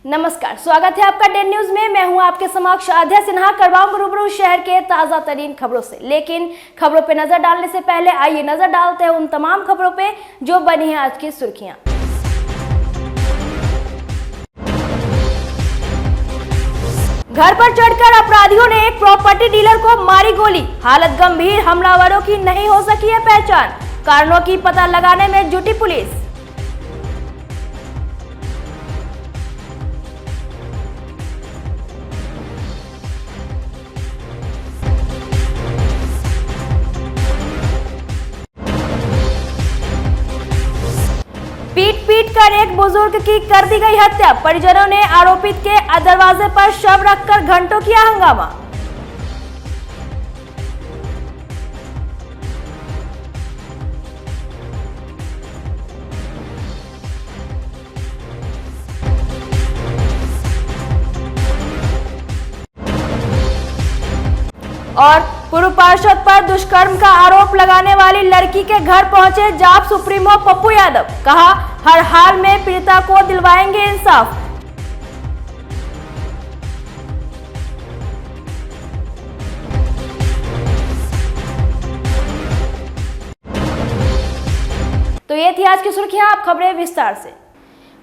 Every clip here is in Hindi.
नमस्कार, स्वागत है आपका डेन न्यूज में। मैं हूं आपके समक्ष आध्या सिन्हा। करवाऊंगा रूबरू शहर के ताजा तरीन खबरों से, लेकिन खबरों पे नजर डालने से पहले आइए नजर डालते हैं उन तमाम खबरों पे जो बनी है आज की सुर्खियां। घर पर चढ़कर अपराधियों ने एक प्रॉपर्टी डीलर को मारी गोली, हालत गंभीर। हमलावरों की नहीं हो सकी है पहचान, कारणों की पता लगाने में जुटी पुलिस। पीट कर एक बुजुर्ग की कर दी गई हत्या, परिजनों ने आरोपित के दरवाजे पर शव रखकर घंटों किया हंगामा। और पूर्व पार्षद पर दुष्कर्म का आरोप लगाने वाली लड़की के घर पहुंचे जाप सुप्रीमो पप्पू यादव, कहा हर हाल में पीड़िता को दिलवाएंगे इंसाफ। तो ये थी आज की सुर्खियां, आप खबरें विस्तार से।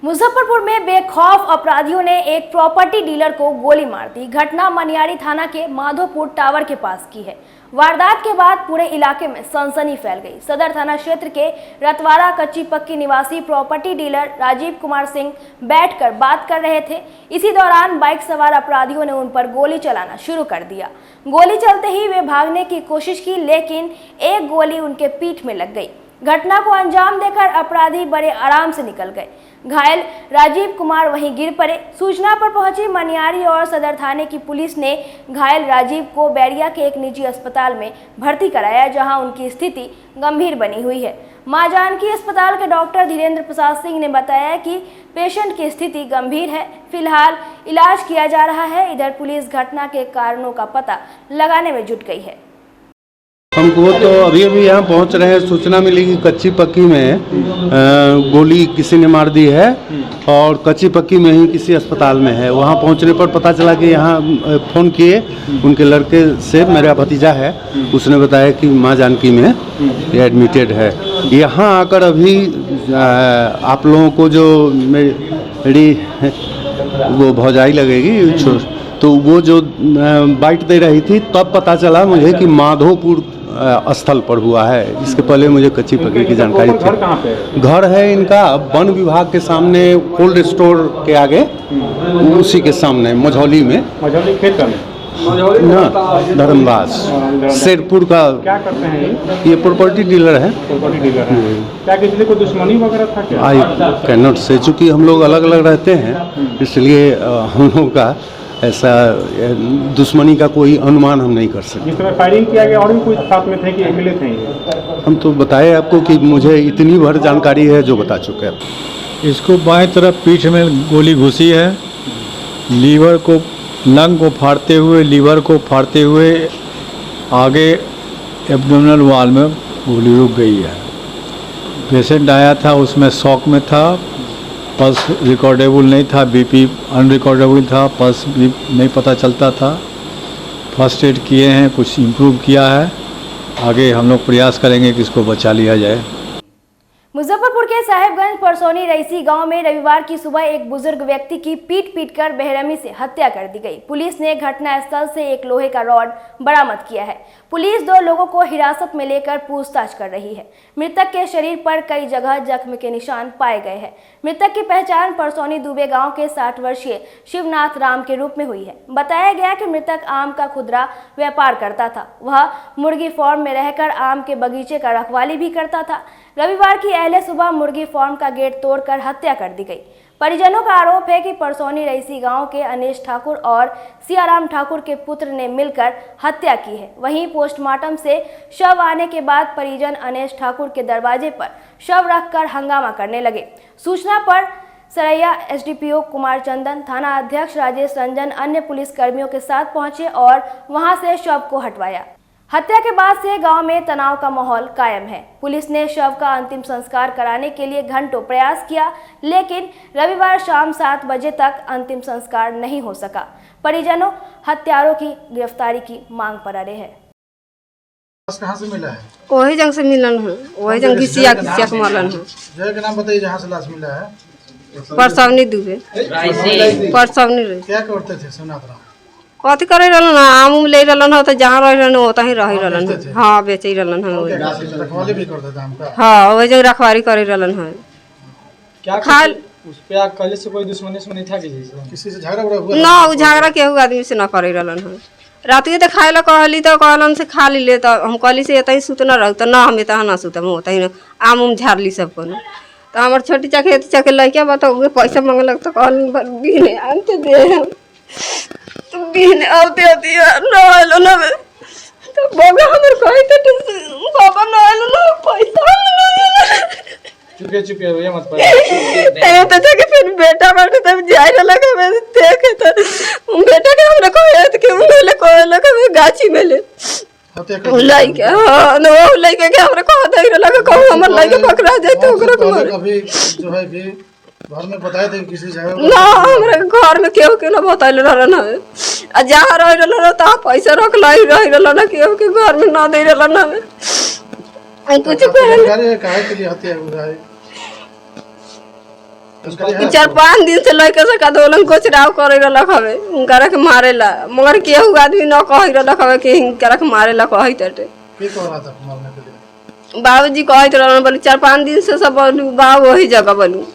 मुजफ्फरपुर में बेखौफ अपराधियों ने एक प्रॉपर्टी डीलर को गोली मार दी। घटना मनियारी थाना के माधोपुर टावर के पास की है। वारदात के बाद पूरे इलाके में सनसनी फैल गई। सदर थाना क्षेत्र के रतवाड़ा कच्ची पक्की निवासी प्रॉपर्टी डीलर राजीव कुमार सिंह बैठकर बात कर रहे थे। इसी दौरान बाइक सवार अपराधियों ने उन पर गोली चलाना शुरू कर दिया। गोली चलते ही वे भागने की कोशिश की, लेकिन एक गोली उनके पीठ में लग गई। घटना को अंजाम देकर अपराधी बड़े आराम से निकल गए। घायल राजीव कुमार वहीं गिर पड़े। सूचना पर पहुंची मनियारी और सदर थाने की पुलिस ने घायल राजीव को बैरिया के एक निजी अस्पताल में भर्ती कराया, जहां उनकी स्थिति गंभीर बनी हुई है। मां जानकी अस्पताल के डॉक्टर धीरेन्द्र प्रसाद सिंह ने बताया कि पेशेंट की स्थिति गंभीर है, फिलहाल इलाज किया जा रहा है। इधर पुलिस घटना के कारणों का पता लगाने में जुट गई है। हमको तो अभी यहाँ पहुँच रहे हैं, सूचना मिली कि कच्ची पक्की में गोली किसी ने मार दी है और कच्ची पक्की में ही किसी अस्पताल में है। वहाँ पहुँचने पर पता चला कि यहाँ फ़ोन किए उनके लड़के से, मेरा भतीजा है, उसने बताया कि माँ जानकी में ये एडमिटेड है। यहाँ आकर अभी आप लोगों को जो मेरी वो भौजाई लगेगी, तो वो जो बाइट दे रही थी, तब पता चला मुझे कि माधोपुर स्थल पर हुआ है। इसके पहले मुझे कच्ची पक्की की जानकारी थी। घर कहाँ पे? घर है इनका वन विभाग के सामने, कोल्ड स्टोर के आगे, उसी के सामने मझौली में। मझौली खेत का ना धर्मदास शेरपुर का। क्या करते हैं ये प्रॉपर्टी डीलर है। प्रॉपर्टी डीलर है। क्या किसी को दुश्मनी वगैरह था क्या? आई कैनॉट से, चूँकि हम लोग अलग अलग रहते हैं, इसलिए हम लोग का ऐसा दुश्मनी का कोई अनुमान हम नहीं कर सकते। जिस तरह फायरिंग किया गया और भी कोई साथ में थे कि अकेले थे? हम तो बताए आपको कि मुझे इतनी भर जानकारी है जो बता चुके हैं। इसको बाएं तरफ पीठ में गोली घुसी है, लीवर को, लंग को फाड़ते हुए, लीवर को फाड़ते हुए आगे एब्डोमिनल वॉल में गोली रुक गई है। पेशेंट आया था, उसमें शॉक में था, पल्स रिकॉर्डेबल नहीं था, बीपी अनरिकॉर्डेबल था, पल्स भी नहीं पता चलता था। फर्स्ट एड किए हैं, कुछ इम्प्रूव किया है। आगे हम लोग प्रयास करेंगे कि इसको बचा लिया जाए। मुजफ्फरपुर के साहेबगंज परसौनी रईसी गांव में रविवार की सुबह एक बुजुर्ग व्यक्ति की पीट कर बेरहमी से हत्या कर दी गई। पुलिस ने घटनास्थल से एक लोहे का रॉड बरामद किया है। पुलिस 2 लोगों को हिरासत में लेकर पूछताछ कर रही है। मृतक के शरीर पर कई जगह जख्म के निशान पाए गए हैं। मृतक की पहचान परसौनी दुबे गांव के 60 वर्षीय शिवनाथ राम के रूप में हुई है। बताया गया कि मृतक आम का खुदरा व्यापार करता था। वह मुर्गी फार्म में रहकर आम के बगीचे का रखवाली भी करता था। रविवार की अहले सुबह मुर्गी फार्म का गेट तोड़कर हत्या कर दी गई। परिजनों का आरोप है कि परसौनी रईसी गांव के अनेश ठाकुर और सियाराम ठाकुर के पुत्र ने मिलकर हत्या की है। वहीं पोस्टमार्टम से शव आने के बाद परिजन अनेश ठाकुर के दरवाजे पर शव रखकर हंगामा करने लगे। सूचना पर सरैया एसडीपीओ कुमार चंदन, थाना अध्यक्ष राजेश रंजन अन्य पुलिस कर्मियों के साथ पहुंचे और वहां से शव को हटवाया। हत्या के बाद से गांव में तनाव का माहौल कायम है। पुलिस ने शव का अंतिम संस्कार कराने के लिए घंटों प्रयास किया, लेकिन रविवार शाम 7 बजे तक अंतिम संस्कार नहीं हो सका। परिजनों हत्यारों की गिरफ्तारी की मांग पर अड़े हैं। कहाँ से मिला है? वही जंग से मिलन है, वही जंग घिसिया के मरलन है। जगह का नाम बताइए जहाँ से लाश मिला है। परसवनी दुबे, परसवनी रहे। क्या करते थे सोनाथ राम? कथी करे रहलन, आम उम ले रहलन हो तो जहाँ रह रहलन होता ही रही रहलन है। हाँ बेचे रहलन है, रखवाली भी करते थे आम का। हाँ वही जगह रखवारी करे रहलन है। क्या खाल उस पे आप कल से कोई दुश्मनी था किसी से झगड़ा उगड़ा हुआ? ना, वो झगड़ा केहू आदमी से न करे रहलन है। रात के तो खाए ला कहली तो कहलन से खा ली, तो हम कहली से एत ही सुतना रह, तो ना हम एत ना सुतम, होता ही आम उम झाड़ली सबको न। तो हमार छोटी चाके लड़किया बताओ पैसा मांगलक तो कहली बीने आनते दे, तो बीने आते रहलो ना तो बाबा हमर कहते बाबा ना आलो ना पैसा चुपे ये मत तो जाके फिर बेटा बाटे तब जाए ना लगे मैं देखे तो बेटा के हमरा कहत के उनले कहला के गाछी में ले लाइक हां नो लाइक के हमरा कह दे लगे कहू हमर लाइक पकड़ा जाए तो ओकरा को कभी जो है कि घर में बताए थे किसी जगह ना, हमरा घर में केहू के ना बताइल रहल ना। आ जहाँ रह रहल ता पैसा रख लाई रह रहल ना, केहू के घर में ना दे रहल ना। कुछ काहे के लिए हत्या हुआ है? 4-5 दिन से लड़के से कदोलन कुछ राव करे रहलक हवे, उनकरा के मारेला, मगर केहू आदमी न कहि रहलक हवे कि इनकरा के मारेला कहि तटे। की कह रहा था मारने के लिए? बाबूजी कहत रहलन, बोली 4-5 दिन से सब बाबू वही जगह बोलू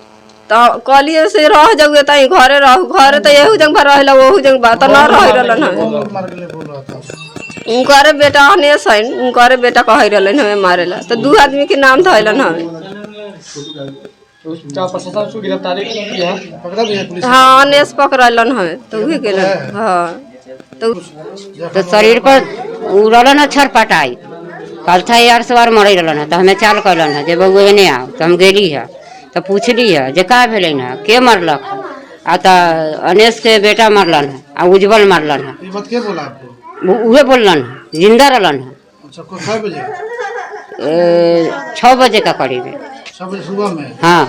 तो कहलिए से रह जगह तई घरे रहू, घरे तो एहू जगह रहेला ओहू जगह बात न रह रहलन हवे। मार के लिए बोल रहा था उनकरे बेटा अनेस है, उनकरे बेटा कहि रहलन हवे मारेला, तो 2 आदमी के नाम धइलन हवे। क्या प्रशासन को गिरफ्तारी की है? पकड़ा भी है पुलिस? हाँ अनेस पकड़लन हवे तो उहे गेलन। हाँ तो शरीर पर उड़लन है छरपटाई, कल था यार सवार मरे रहलन है, तो हमें चाल कैलन है जे बउआ एने आओ, तो हम गेली है तो पूछली है जे का भेलन है, के मरलक है, आ तो अनेस के बेटा मरलन है आ उज्जवल मरलन है। ये बात क्या बोला आपको? उहे बोलन है, जिंदा रहलन है। अच्छा को 6 बजे? 6 बजे का करीब है। 6 बजे सुबह में? हाँ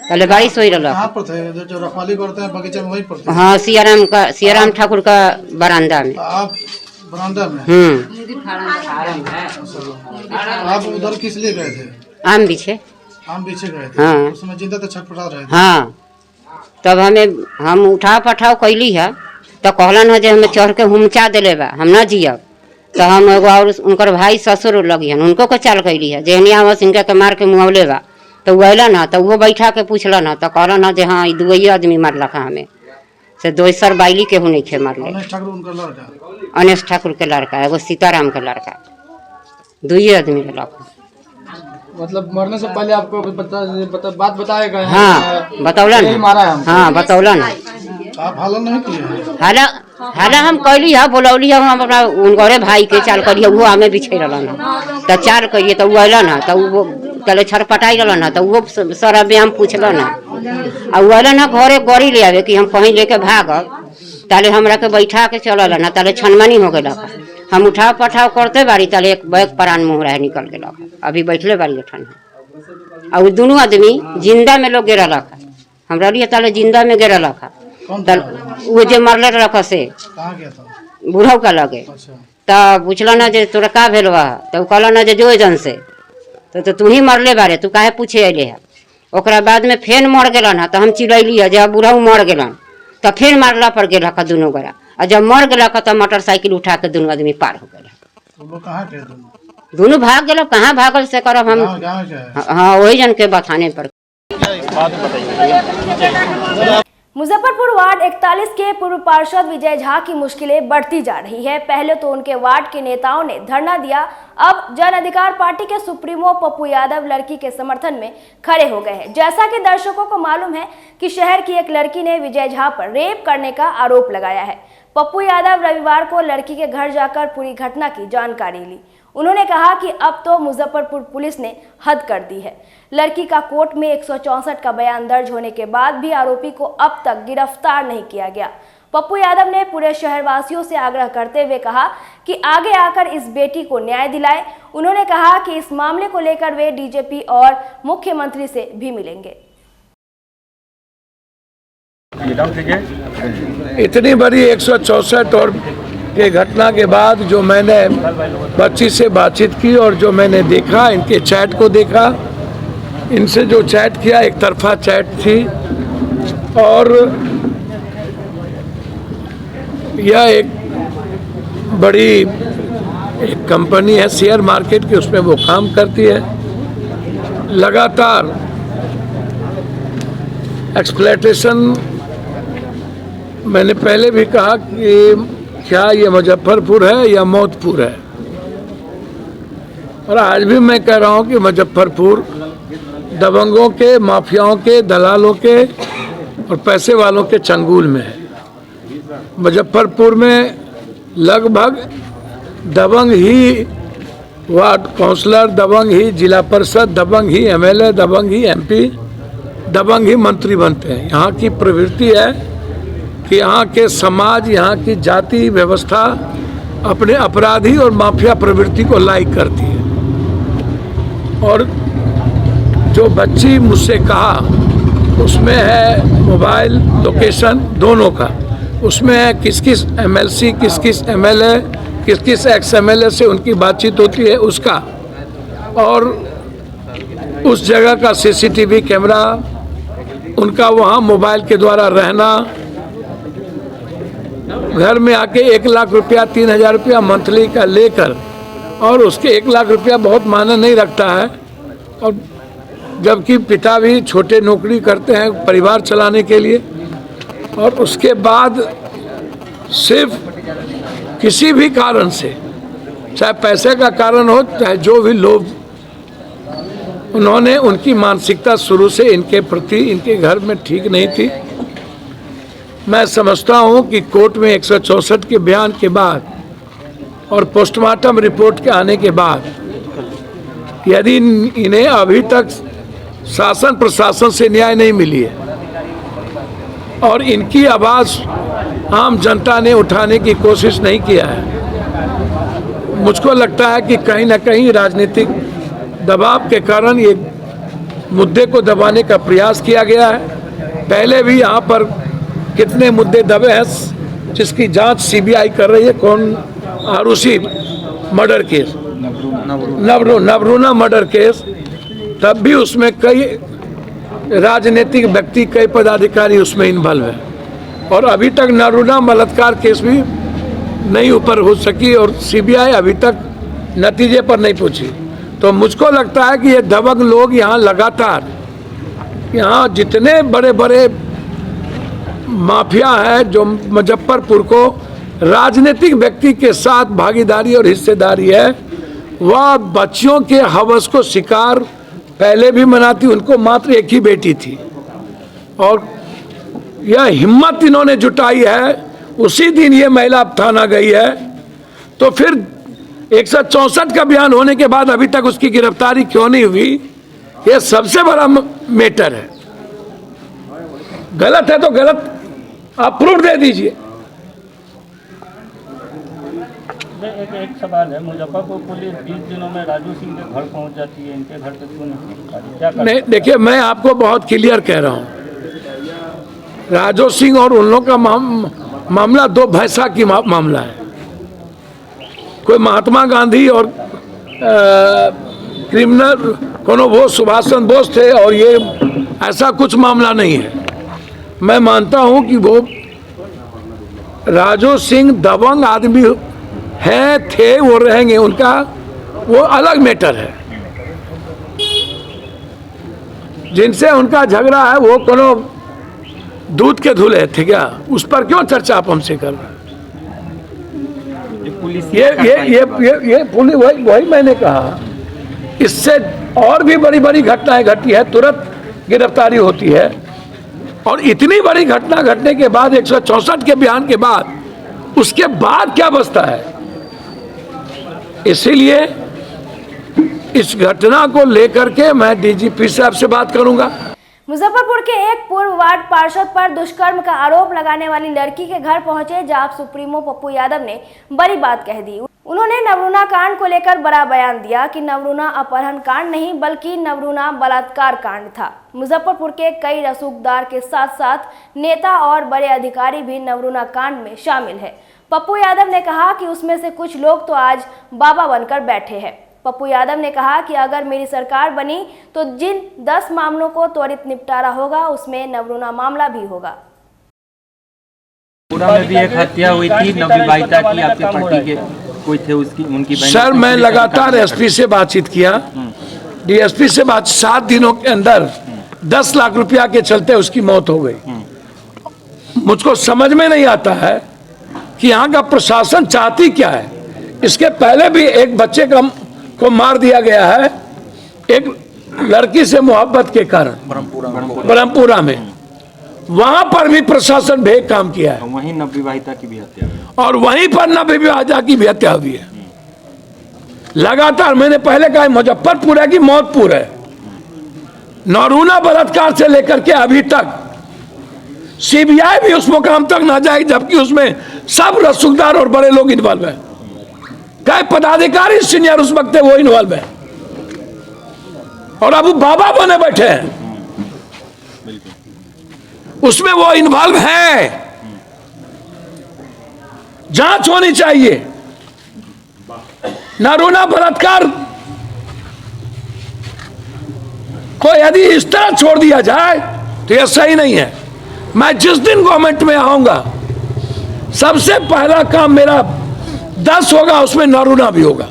पहले बारिश हो रहा। कहाँ पर थे? जो रखवाली करते हैं बगीचे में वहीं पर थे? हाँ सियाराम ठाकुर का बरामदा में। आप बरामदा में? आप उधर किस लिए गए थे? आम बीछे। आम बीछे गए थे? हाँ। उसमें जिंदा तो छटपटा रहे थे? हाँ तब हम उठाव पठाव कैली है तो कहलन है जे हमें चढ़ के हुमचा दिले बा, हम न जियब। तो हम एगो और उनकर भाई ससुर लगी हन, उनको को चाल कैली है जे हनिया हम सिंह के मार के मुआवले बा। तो वो अलन है तो वो बैठा के पूछलन है तो कहलन है जे हाँ ये 2 आदमी मारलक हमें से, दोसर बाइली के नहीं खे मारले। अनेस ठाकुर उनका लड़का? अनेस ठाकुर के लड़का, एगो सीताराम के लड़का, 2 आदमी लड़क। मतलब मरने से पहले आपको बात बताया गया? हाँ बतौलन है। हाँ बतौलन है। आप हालन नहीं किए हैं? हाला हम कैली है, बोलौली है, हम अपना उनके भाई के चाल करिए, वो हमें बिछे रहलन है तो चाल करिए तो वो अलन है तो वो तले छरपटाई रहलन है तो वो सारा व्यायाम पूछलन है। आ वो अलन है घरे गड़ी ले आवे कि हम कहीं लेके भागब, ताले हमरा के बैठा के चललन है, ताले छनमनी हो गया। हम उठाव पठाव करते बारी ताले एक बैग प्राण मुँह रहे निकल गया, अभी बैठले बारी ठन। और वो दोनों आदमी जिंदा में लोग गिरा रखा, हमरा लिए ताले जिंदा में गिरा रखा। वो जे मरले रख से कहाँ गया था? बुढ़ऊ का लगे। अच्छा तो पूछलन जे तोरा का भेल बा, तो कहलन जे जो जन से तो तू ही मरले बारे, तू काहे पूछे अले है। ओकरा बाद में फेन मर गेलन है तो हम चिलैली है जब बुढ़ऊ मर गेलन तो फिर मारला पर गेल दोनों गोरा, और जब मर गेल तो मोटरसाइकिल उठा के दोनों आदमी पार हो गए। तो वो कहाँ गए? दोनों भाग गेल, कहाँ भागल से करब हम। गाँव क्या है? हाँ वही जन के बताने पर। मुजफ्फरपुर वार्ड 41 के पूर्व पार्षद विजय झा की मुश्किलें बढ़ती जा रही है। पहले तो उनके वार्ड के नेताओं ने धरना दिया, अब जन अधिकार पार्टी के सुप्रीमो पप्पू यादव लड़की के समर्थन में खड़े हो गए हैं। जैसा कि दर्शकों को मालूम है कि शहर की एक लड़की ने विजय झा पर रेप करने का आरोप लगाया है। पप्पू यादव रविवार को लड़की के घर जाकर पूरी घटना की जानकारी ली। उन्होंने कहा कि अब तो मुजफ्फरपुर पुलिस ने हद कर दी है। लड़की का कोर्ट में 164 का बयान दर्ज होने के बाद भी आरोपी को अब तक गिरफ्तार नहीं किया गया। पप्पू यादव ने पूरे शहरवासियों से आग्रह करते हुए कहा कि आगे आकर इस बेटी को न्याय दिलाएं। उन्होंने कहा कि इस मामले को लेकर वे डीजीपी और मुख्यमंत्री से भी मिलेंगे। इतनी बड़ी 164 और के घटना के बाद जो मैंने बच्ची से बातचीत की और जो मैंने देखा, इनके चैट को देखा, इनसे जो चैट किया एक तरफा चैट थी और यह एक बड़ी एक कंपनी है शेयर मार्केट की, उसमें वो काम करती है। लगातार एक्सप्लॉयटेशन, मैंने पहले भी कहा कि क्या ये मुजफ्फरपुर है या मौतपुर है, और आज भी मैं कह रहा हूँ कि मुजफ्फरपुर दबंगों के, माफियाओं के, दलालों के और पैसे वालों के चंगुल में है। मुजफ्फरपुर में लगभग दबंग ही वार्ड काउंसलर, दबंग ही जिला परिषद, दबंग ही एमएलए, दबंग ही एमपी, दबंग ही मंत्री बनते हैं। यहाँ की प्रवृत्ति है कि यहाँ के समाज, यहाँ की जाति व्यवस्था अपने अपराधी और माफिया प्रवृत्ति को लाइक करती है। और जो बच्ची मुझसे कहा उसमें है मोबाइल लोकेशन दोनों का, उसमें है किस किस एमएलसी, किस किस एमएलए, किस किस एक्स एमएलए से उनकी बातचीत होती है उसका, और उस जगह का सीसीटीवी कैमरा, उनका वहाँ मोबाइल के द्वारा रहना, घर में आके 1 लाख रुपया, 3,000 रुपया मंथली का लेकर, और उसके 1 लाख रुपया बहुत मायने नहीं रखता है, और जबकि पिता भी छोटे नौकरी करते हैं परिवार चलाने के लिए, और उसके बाद सिर्फ किसी भी कारण से, चाहे पैसे का कारण हो चाहे जो भी लोग, उन्होंने, उनकी मानसिकता शुरू से इनके प्रति, इनके घर में ठीक नहीं थी। मैं समझता हूं कि कोर्ट में 164 के बयान के बाद और पोस्टमार्टम रिपोर्ट के आने के बाद यदि इन्हें अभी तक शासन प्रशासन से न्याय नहीं मिली है और इनकी आवाज़ आम जनता ने उठाने की कोशिश नहीं किया है, मुझको लगता है कि कहीं ना कहीं राजनीतिक दबाव के कारण ये मुद्दे को दबाने का प्रयास किया गया है। पहले भी यहाँ पर कितने मुद्दे दबे हैं जिसकी जांच सीबीआई कर रही है। कौन, Aarushi murder case, Navruna murder case, तब भी उसमें कई राजनीतिक व्यक्ति, कई पदाधिकारी उसमें इन्वॉल्व है, और अभी तक नवरूना बलात्कार केस भी नहीं ऊपर हो सकी और सीबीआई अभी तक नतीजे पर नहीं पहुंची। तो मुझको लगता है कि ये दबंग लोग यहाँ लगातार, यहाँ जितने बड़े बड़े माफिया है जो मुजफ्फरपुर को राजनीतिक व्यक्ति के साथ भागीदारी और हिस्सेदारी है, वह बच्चियों के हवस को शिकार पहले भी मनाती। उनको मात्र एक ही बेटी थी और यह हिम्मत इन्होंने जुटाई है, उसी दिन ये महिला थाना गई है। तो फिर 164 का बयान होने के बाद अभी तक उसकी गिरफ्तारी क्यों नहीं हुई, ये सबसे बड़ा मैटर है। गलत है तो गलत आप प्रूफ दे दीजिए। एक सवाल है, मुजफ्फरपुर पुलिस 20 दिनों में राजू सिंह के घर पहुंच जाती है, इनके घर पे क्यों नहीं? नहीं, देखिए मैं आपको बहुत क्लियर कह रहा हूँ, राजू सिंह और उन लोगों का मामला दो भैंसा की मामला है। कोई महात्मा गांधी और क्रिमिनल कोनो वो सुभाष चंद्र बोस थे और ये ऐसा कुछ मामला नहीं है। मैं मानता हूं कि वो राजू सिंह दबंग आदमी हैं, थे, वो रहेंगे, उनका वो अलग मैटर है। जिनसे उनका झगड़ा है वो कोनो दूध के धुले थे क्या, उस पर क्यों चर्चा आप हमसे कर रहे हैं? ये पुलिस, वही मैंने कहा, इससे और भी बड़ी बड़ी घटनाएं घटी है, तुरंत गिरफ्तारी होती है। और इतनी बड़ी घटना घटने के बाद 164 के बयान के बाद उसके बाद क्या बचता है? इसीलिए इस घटना को लेकर के मैं डीजीपी साहब से बात करूंगा। मुजफ्फरपुर के एक पूर्व वार्ड पार्षद पर दुष्कर्म का आरोप लगाने वाली लड़की के घर पहुंचे जाप सुप्रीमो पप्पू यादव ने बड़ी बात कह दी। उन्होंने नवरूणा कांड को लेकर बड़ा बयान दिया कि नवरूणा अपहरण कांड नहीं बल्कि नवरूणा बलात्कार कांड था। मुजफ्फरपुर के कई रसूखदार के साथ साथ नेता और बड़े अधिकारी भी नवरूणा कांड में शामिल है। पप्पू यादव ने कहा कि उसमें से कुछ लोग तो आज बाबा बनकर बैठे हैं। पप्पू यादव ने कहा कि अगर मेरी सरकार बनी तो जिन 10 मामलों को त्वरित निपटारा होगा उसमें नवरूणा मामला भी होगा। पूरा में भी एक हत्या हुई थी नवविवाहिता की, आपके पार्टी के कोई थे उसकी उनकी बहन। सर मैं लगातार एसपी से बातचीत किया, डीएसपी से बात 7 दिनों के अंदर 10 लाख रुपया के चलते उसकी मौत हो गई। मुझको समझ में नहीं आता है कि यहाँ का प्रशासन चाहती क्या है। इसके पहले भी एक बच्चे को मार दिया गया है एक लड़की से मोहब्बत के कारण ब्रह्मपुरा में, वहां पर भी प्रशासन बेग काम किया है। वहीं नवविवाहिता की भी हत्या और वहीं पर नवविवाहिता की भी हत्या हुई है। लगातार मैंने पहले कहा मुजफ्फरपुर है कि मौतपुर है। नवरूणा बलात्कार से लेकर के अभी तक सीबीआई भी उस मुकाम तक ना जाए, जबकि उसमें सब रसूखदार और बड़े लोग इन्वॉल्व है। कई पदाधिकारी सीनियर उस वक्त वो इन्वॉल्व है और अब वो बाबा बने बैठे हैं, उसमें वो इन्वॉल्व है। जांच होनी चाहिए। नवरूणा बलात्कार को यदि इस तरह छोड़ दिया जाए तो यह सही नहीं है। मैं जिस दिन गवर्नमेंट में आऊंगा सबसे पहला काम मेरा 10 होगा, उसमें नवरूणा भी होगा,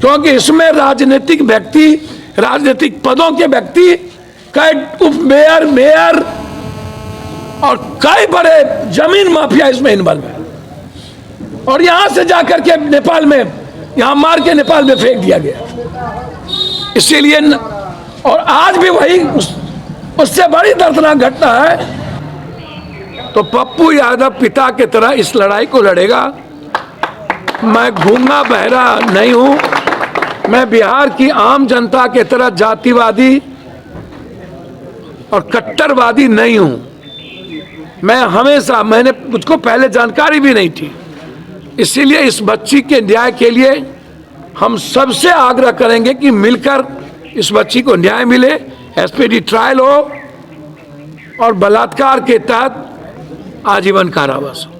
क्योंकि इसमें राजनीतिक व्यक्ति, राजनीतिक पदों के व्यक्ति, कई उप मेयर, मेयर और कई बड़े जमीन माफिया इसमें इन्वॉल्व है। और यहां से जाकर के नेपाल में, यहां मार के नेपाल में फेंक दिया गया। इसीलिए और आज भी वही उससे बड़ी दर्दनाक घटना है। तो पप्पू यादव पिता की तरह इस लड़ाई को लड़ेगा। मैं गूंगा बहरा नहीं हूं। मैं बिहार की आम जनता के तरह जातिवादी और कट्टरवादी नहीं हूं। मैं हमेशा, मुझको पहले जानकारी भी नहीं थी, इसीलिए इस बच्ची के न्याय के लिए हम सबसे आग्रह करेंगे कि मिलकर इस बच्ची को न्याय मिले, एसपीडी ट्रायल हो और बलात्कार के तहत आजीवन कारावास हो।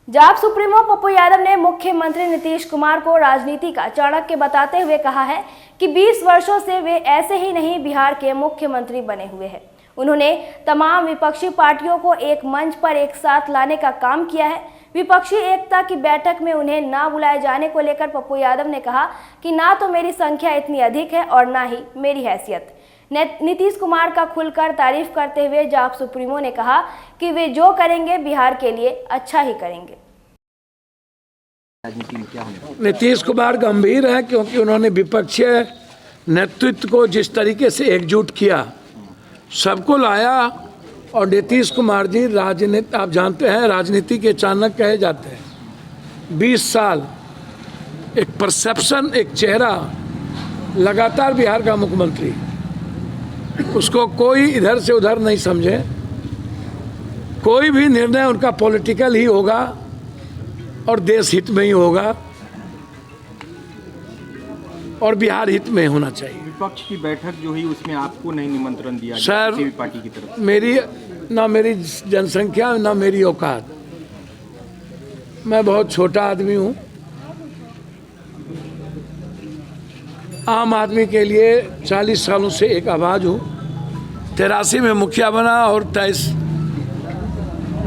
जाप सुप्रीमो पप्पू यादव ने मुख्यमंत्री नीतीश कुमार को राजनीति का चाणक्य बताते हुए कहा है कि 20 वर्षों से वे ऐसे ही नहीं बिहार के मुख्यमंत्री बने हुए हैं। उन्होंने तमाम विपक्षी पार्टियों को एक मंच पर एक साथ लाने का काम किया है। विपक्षी एकता की बैठक में उन्हें ना बुलाए जाने को लेकर पप्पू यादव ने कहा कि ना तो मेरी संख्या इतनी अधिक है और ना ही मेरी हैसियत। नीतीश कुमार का खुलकर तारीफ करते हुए जाप सुप्रीमो ने कहा कि वे जो करेंगे बिहार के लिए अच्छा ही करेंगे। नीतीश कुमार गंभीर है, क्योंकि उन्होंने विपक्षीय नेतृत्व को जिस तरीके से एकजुट किया, सबको लाया। और नीतीश कुमार जी राजनीति, आप जानते हैं राजनीति के चाणक्य कहे जाते हैं। 20 साल एक परसेप्शन, एक चेहरा, लगातार बिहार का मुख्यमंत्री, उसको कोई इधर से उधर नहीं समझे। कोई भी निर्णय उनका पॉलिटिकल ही होगा और देश हित में ही होगा और बिहार हित में होना चाहिए। विपक्ष की बैठक जो हुई उसमें आपको नहीं निमंत्रण दिया गया सर, किसी भी पार्टी की तरफ? मेरी जनसंख्या ना मेरी औकात। मैं बहुत छोटा आदमी हूँ। आम आदमी के लिए 40 सालों से एक आवाज़ हूँ। 83 में मुखिया बना और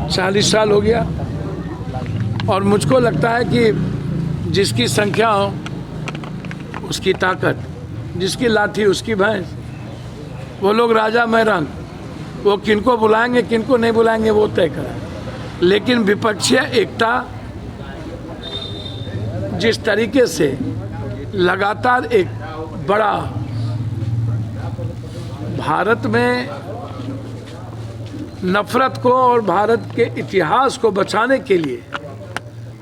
40 साल हो गया। और मुझको लगता है कि जिसकी संख्या हो उसकी ताकत, जिसकी लाठी उसकी भैंस। वो लोग राजा मैं रंग, वो किनको बुलाएंगे किनको नहीं बुलाएंगे वो तय करें। लेकिन विपक्षीय एकता जिस तरीके से लगातार एक बड़ा भारत में नफरत को और भारत के इतिहास को बचाने के लिए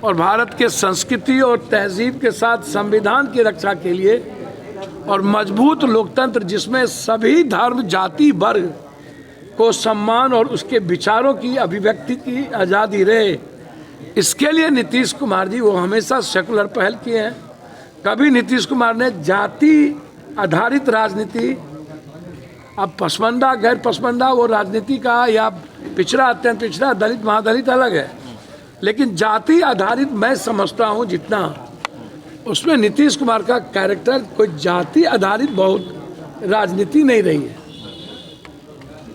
और भारत के संस्कृति और तहजीब के साथ संविधान की रक्षा के लिए और मजबूत लोकतंत्र जिसमें सभी धर्म जाति वर्ग को सम्मान और उसके विचारों की अभिव्यक्ति की आज़ादी रहे, इसके लिए नीतीश कुमार जी वो हमेशा सेकुलर पहल किए हैं। कभी नीतीश कुमार ने जाति आधारित राजनीति, अब पसमंदा गैर पसमंदा वो राजनीति का या पिछड़ा अत्यंत पिछड़ा दलित महादलित अलग है, लेकिन जाति आधारित मैं समझता हूँ जितना उसमें नीतीश कुमार का कैरेक्टर कोई जाति आधारित बहुत राजनीति नहीं रही है।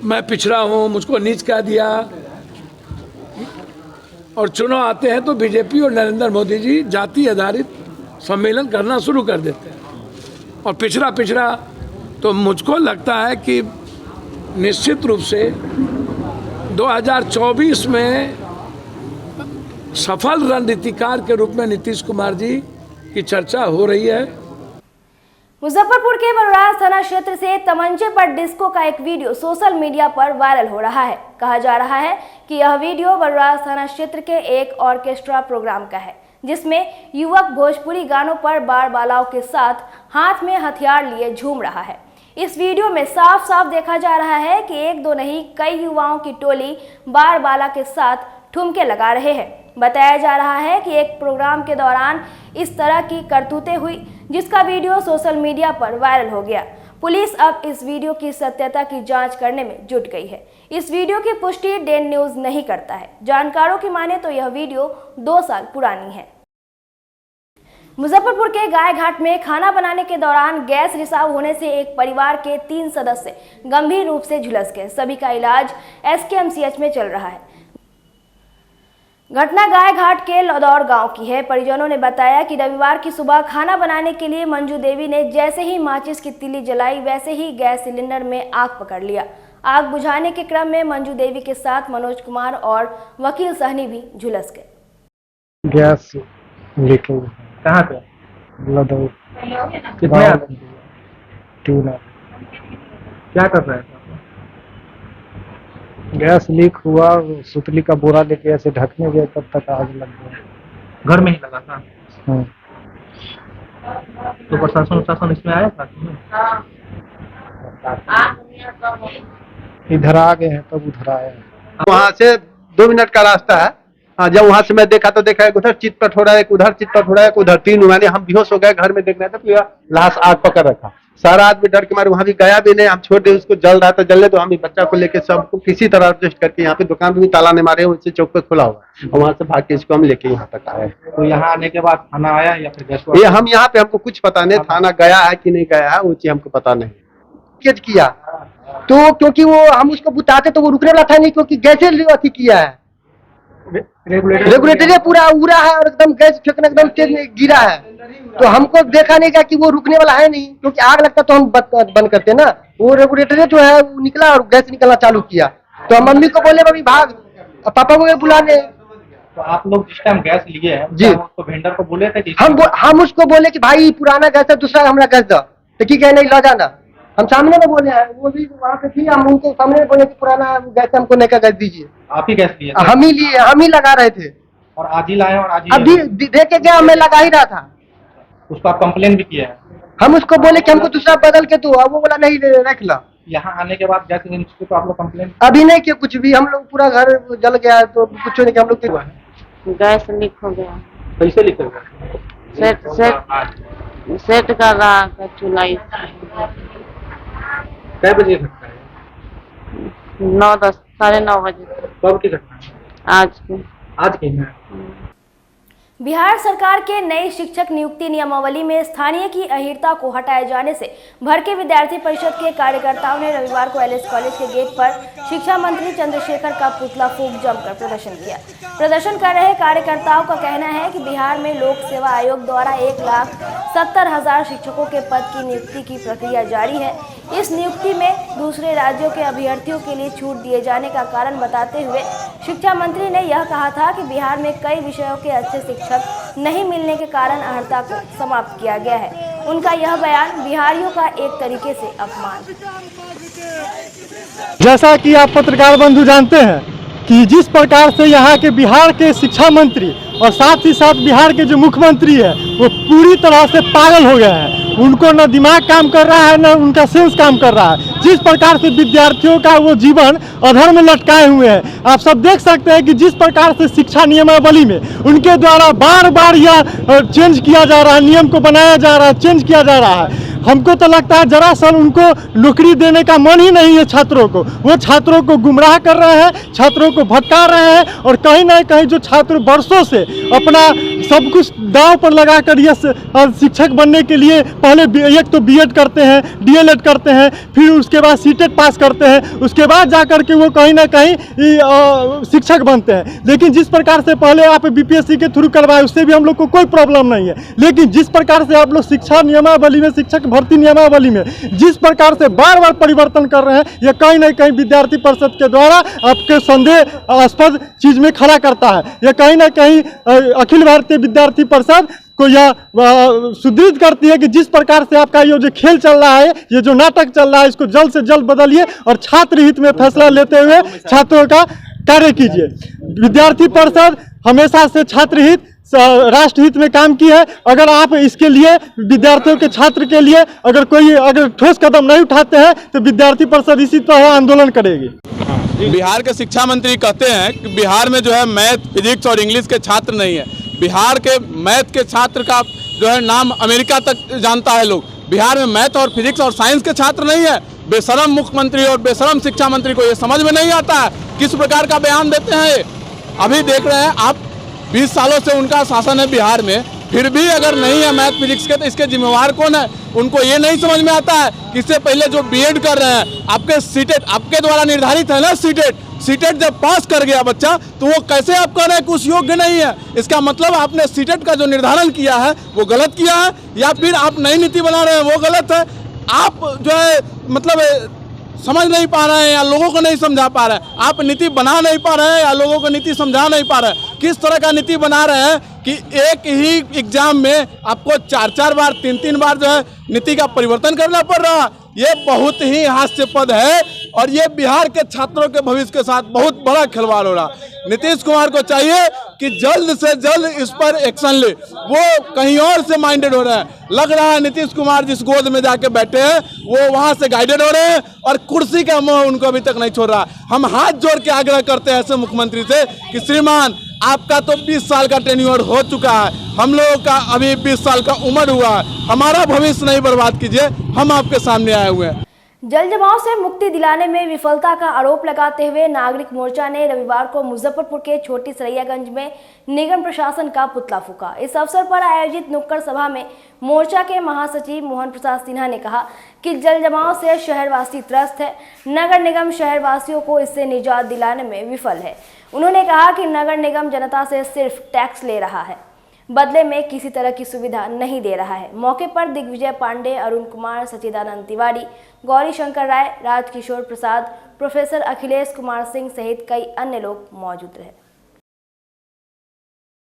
मैं पिछड़ा हूँ, मुझको नीच कह दिया, और चुनाव आते हैं तो बीजेपी और नरेंद्र मोदी जी जाति आधारित सम्मेलन करना शुरू कर देते हैं और पिछड़ा तो मुझको लगता है कि निश्चित रूप से 2024 में सफल रणनीतिकार के रूप में नीतीश कुमार जी की चर्चा हो रही है। मुजफ्फरपुर के बलराज थाना क्षेत्र से तमंचे पर डिस्को का एक वीडियो सोशल मीडिया पर वायरल हो रहा है। कहा जा रहा है कि यह वीडियो बलराज थाना क्षेत्र के एक ऑर्केस्ट्रा प्रोग्राम का है, जिसमें युवक भोजपुरी गानों पर बार बालाओं के साथ हाथ में हथियार लिए झूम रहा है। इस वीडियो में साफ साफ देखा जा रहा है कि एक दो नहीं कई युवाओं की टोली बार बाला के साथ ठुमके लगा रहे हैं। बताया जा रहा है कि एक प्रोग्राम के दौरान इस तरह की करतूतें हुई, जिसका वीडियो सोशल मीडिया पर वायरल हो गया। पुलिस अब इस वीडियो की सत्यता की जांच करने में जुट गई है। इस वीडियो की पुष्टि डेन न्यूज नहीं करता है। जानकारों की माने तो यह वीडियो 2 साल पुरानी है। मुजफ्फरपुर के गाय घाट में खाना बनाने के दौरान गैस रिसाव होने से एक परिवार के 3 सदस्य गंभीर रूप से झुलस गए। सभी का इलाज SKMCH में चल रहा है। घटना गाय घाट के लौदौर गांव की है। परिजनों ने बताया कि रविवार की सुबह खाना बनाने के लिए मंजू देवी ने जैसे ही माचिस की तीली जलाई, वैसे ही गैस सिलेंडर में आग पकड़ लिया। आग बुझाने के क्रम में मंजू देवी के साथ मनोज कुमार और वकील सहनी भी झुलस गए। गैस लीकिंग कहाँ पे? लदौर। कितने आदमी? 3 आदमी। क्या कर रहे थे? गैस लीक हुआ, सुतली का बोरा लेके ऐसे ढकने गए, तब तक आग लग गया। घर में ही लगा था? हाँ। तो प्रशासन इसमें आया था? इधर आ गए हैं तब उधर आया। वहाँ से 2 मिनट का रास्ता है। हाँ, जब वहाँ से मैं देखा तो देखा एक उधर चितपट हो रहा है, एक उधर चितपट हो रहा है, एक उधर, 3 मैंने हम बेहोश हो गए। घर में देख रहे थे पूरा लाश आग पकड़ रखा। सारा आदमी डर के मारे वहाँ भी गया भी नहीं। हम छोड़ दे, उसको जल रहा था, जलने तो हम बच्चा को लेके सबको किसी तरह एडजस्ट करके यहाँ पे दुकान भी ताला ने मारे, उससे चौक पे खुला हुआ, और वहाँ से भाग के इसको हम लेके यहाँ तक आए। तो यहाँ आने के बाद खाना आया या फिर गैस? ये हम यहाँ पे हमको कुछ पता नहीं, थाना गया है कि नहीं गया है वो चीज हमको पता नहीं। किया तो क्योंकि वो हम उसको बुताते तो वो रुकने वाला था नहीं, क्योंकि गैसे अथी किया है, रेगुलेटर पूरा उड़ा है और एकदम गैस फेंकना एकदम तेज गिरा है। तो हमको देखा नहीं गया कि वो रुकने वाला है नहीं, क्योंकि आग लगता तो हम बंद करते ना। वो रेगुलेटर जो है वो निकला और गैस निकलना चालू किया। तो हम मम्मी को बोले मम्मी भाग, पापा को बुलाने। तो आप लोग जिस टाइम गैस लिए हैं जी, तो वेंडर को बोले थे कि हम उसको बोले कि भाई पुराना गैस है, दूसरा हमारा गैस दो, तो ठीक है नहीं ला जाना। हम सामने में बोले हैं, वो भी वहाँ पे थी, हम उनको सामने बोले कि पुराना गैस हमको नया गैस दीजिए। आप ही गैस लिए? हम ही लिए, हम ही लगा रहे थे। और आज ही लाए? और आज ही अभी देख के गया, मैं लगा ही रहा था। उसको आप कंप्लेन भी किया है? हम उसको बोले कि हमको दूसरा बदल के दो, अब वो बोला नहीं रख ला। यहाँ आने के बाद गैस एजेंसी को आप लोग कंप्लेन? अभी नहीं किया कुछ भी, हम लोग पूरा घर जल गया तो कुछ नहीं किया हम लोग। गैस लीक हो गया। कैसे लीक हो गया? सेट का लगा चूल्हा। कै बजे घटना है? 9-10 साढ़े 9 बजे। कब की घटना है? आज की है। बिहार सरकार के नई शिक्षक नियुक्ति नियमावली में स्थानीय की अहिर्ता को हटाए जाने से भड़के विद्यार्थी परिषद के कार्यकर्ताओं ने रविवार को LS कॉलेज के गेट पर शिक्षा मंत्री चंद्रशेखर का पुतला फूंक जमकर प्रदर्शन किया। प्रदर्शन कर रहे कार्यकर्ताओं का कहना है कि बिहार में लोक सेवा आयोग द्वारा 1,70,000 शिक्षकों के पद की नियुक्ति की प्रक्रिया जारी है। इस नियुक्ति में दूसरे राज्यों के अभ्यर्थियों के लिए छूट दिए जाने का कारण बताते हुए शिक्षा मंत्री ने यह कहा था कि बिहार में कई विषयों के अच्छे शिक्षक नहीं मिलने के कारण अहर्ता को समाप्त किया गया है। उनका यह बयान बिहारियों का एक तरीके से अपमान। जैसा कि आप पत्रकार बंधु जानते हैं कि जिस प्रकार से यहाँ के बिहार के शिक्षा मंत्री और साथ ही साथ बिहार के जो मुख्यमंत्री है वो पूरी तरह से पागल हो गए हैं। उनको न दिमाग काम कर रहा है, न उनका सेंस काम कर रहा है। जिस प्रकार से विद्यार्थियों का वो जीवन अधर में लटकाए हुए हैं, आप सब देख सकते हैं कि जिस प्रकार से शिक्षा नियमावली में उनके द्वारा बार बार यह चेंज किया जा रहा है, नियम को बनाया जा रहा है, चेंज किया जा रहा है। हमको तो लगता है दरअसल उनको नौकरी देने का मन ही नहीं है छात्रों को। वो छात्रों को गुमराह कर रहे हैं, छात्रों को भटका रहे हैं, और कहीं ना कहीं जो छात्र वर्षों से अपना सब कुछ दांव पर लगाकर यह शिक्षक बनने के लिए पहले एक तो बीएड करते हैं, डीएलएड करते हैं, फिर उसके बाद सीटेट पास करते हैं, उसके बाद जाकर के वो कहीं ना कहीं शिक्षक बनते हैं। लेकिन जिस प्रकार से पहले आप बीपीएससी के थ्रू करवाए, उससे भी हम लोग को कोई प्रॉब्लम नहीं है। लेकिन जिस प्रकार से आप लोग शिक्षा नियमावली में, शिक्षक भर्ती नियमावली में जिस प्रकार से बार बार परिवर्तन कर रहे हैं, यह कहीं ना कहीं विद्यार्थी परिषद के द्वारा आपके संदेहास्पद चीज में खड़ा करता है। यह कहीं ना कहीं अखिल भारतीय विद्यार्थी परिषद को यह सुदृढ़ करती है कि जिस प्रकार से आपका ये जो खेल चल रहा है, ये जो नाटक चल रहा है, इसको जल्द से जल्द बदलिए और छात्र हित में फैसला लेते हुए छात्रों का कार्य कीजिए। विद्यार्थी परिषद हमेशा से छात्र हित, राष्ट्र हित में काम की है। अगर आप इसके लिए विद्यार्थियों के, छात्र के लिए अगर ठोस कदम नहीं उठाते हैं तो विद्यार्थी परिषद इसी तरह आंदोलन करेगी। बिहार के शिक्षा मंत्री कहते हैं कि बिहार में जो है मैथ, फिजिक्स और इंग्लिश के छात्र नहीं है। बिहार के मैथ के छात्र का जो है नाम अमेरिका तक जानता है लोग। बिहार में मैथ और फिजिक्स और साइंस के छात्र नहीं है। बेशरम मुख्यमंत्री और बेशरम शिक्षा मंत्री को ये समझ में नहीं आता है किस प्रकार का बयान देते हैं। अभी देख रहे हैं आप, 20 सालों से उनका शासन है बिहार में, फिर भी अगर नहीं है मैथ फिजिक्स के तो इसके जिम्मेवार कौन है? उनको ये नहीं समझ में आता है कि इससे पहले जो बीएड कर रहे हैं, आपके सीटेट आपके द्वारा निर्धारित है ना, सीटेट जब पास कर गया बच्चा तो वो कैसे आप कह रहे हैं कि उस योग्य नहीं है? इसका मतलब आपने सीटेट का जो निर्धारण किया है वो गलत किया है, या फिर आप नई नीति बना रहे हैं वो गलत है। आप जो है मतलब समझ नहीं पा रहे हैं या लोगों को नहीं समझा पा रहे हैं। आप नीति बना नहीं पा रहे हैं या लोगों को नीति समझा नहीं पा रहे हैं। किस तरह का नीति बना रहे हैं कि एक ही एग्जाम में आपको 4-4 बार, 3-3 बार जो है नीति का परिवर्तन करना पड़ रहा है। ये बहुत ही हास्यास्पद है और ये बिहार के छात्रों के भविष्य के साथ बहुत बड़ा खिलवाड़ हो रहा है। नीतीश कुमार को चाहिए कि जल्द से जल्द इस पर एक्शन ले। वो कहीं और से माइंडेड हो रहे हैं। लग रहा है नीतीश कुमार जिस गोद में जाके बैठे हैं वो वहां से गाइडेड हो रहे हैं और कुर्सी का मोह उनको अभी तक नहीं छोड़ रहा। हम हाथ जोड़ के आग्रह करते हैं ऐसे मुख्यमंत्री से कि श्रीमान, आपका तो 20 साल का टेन्योर हो चुका है, हम लोगों का अभी 20 साल का उम्र हुआ है, हमारा भविष्य नहीं बर्बाद कीजिए, हम आपके सामने आए हुए हैं। जल जमाव से मुक्ति दिलाने में विफलता का आरोप लगाते हुए नागरिक मोर्चा ने रविवार को मुजफ्फरपुर के छोटी सरैयागंज में निगम प्रशासन का पुतला फूका। इस अवसर पर आयोजित नुक्कड़ सभा में मोर्चा के महासचिव मोहन प्रसाद सिन्हा ने कहा कि जल जमाव से शहरवासी त्रस्त है, नगर निगम शहरवासियों को इससे निजात दिलाने में विफल है। उन्होंने कहा कि नगर निगम जनता से सिर्फ टैक्स ले रहा है, बदले में किसी तरह की सुविधा नहीं दे रहा है। मौके पर दिग्विजय पांडे, अरुण कुमार, सचिदानंद तिवारी, गौरी शंकर राय, राजकिशोर प्रसाद, प्रोफेसर अखिलेश कुमार सिंह सहित कई अन्य लोग मौजूद रहे।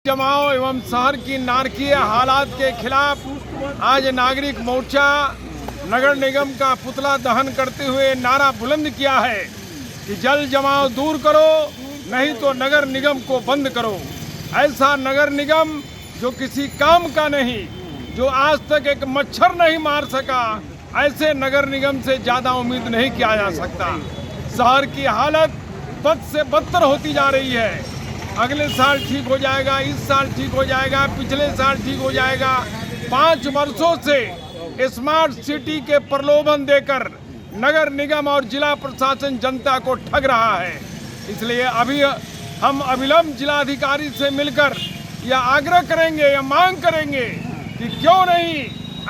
जमाव एवं शहर की नारकीय हालात के खिलाफ आज नागरिक मोर्चा नगर निगम का पुतला दहन करते हुए नारा बुलंद किया है कि जल जमाव दूर करो, नहीं तो नगर निगम को बंद करो। ऐसा नगर निगम जो किसी काम का नहीं, जो आज तक एक मच्छर नहीं मार सका, ऐसे नगर निगम से ज़्यादा उम्मीद नहीं किया जा सकता। शहर की हालत बद से बदतर होती जा रही है। अगले साल ठीक हो जाएगा, इस साल ठीक हो जाएगा, पिछले साल ठीक हो जाएगा। 5 वर्षों से स्मार्ट सिटी के प्रलोभन देकर नगर निगम और जिला प्रशासन जनता को ठग रहा है। इसलिए अभी हम अविलंब जिलाधिकारी से मिलकर यह आग्रह करेंगे, यह मांग करेंगे कि क्यों नहीं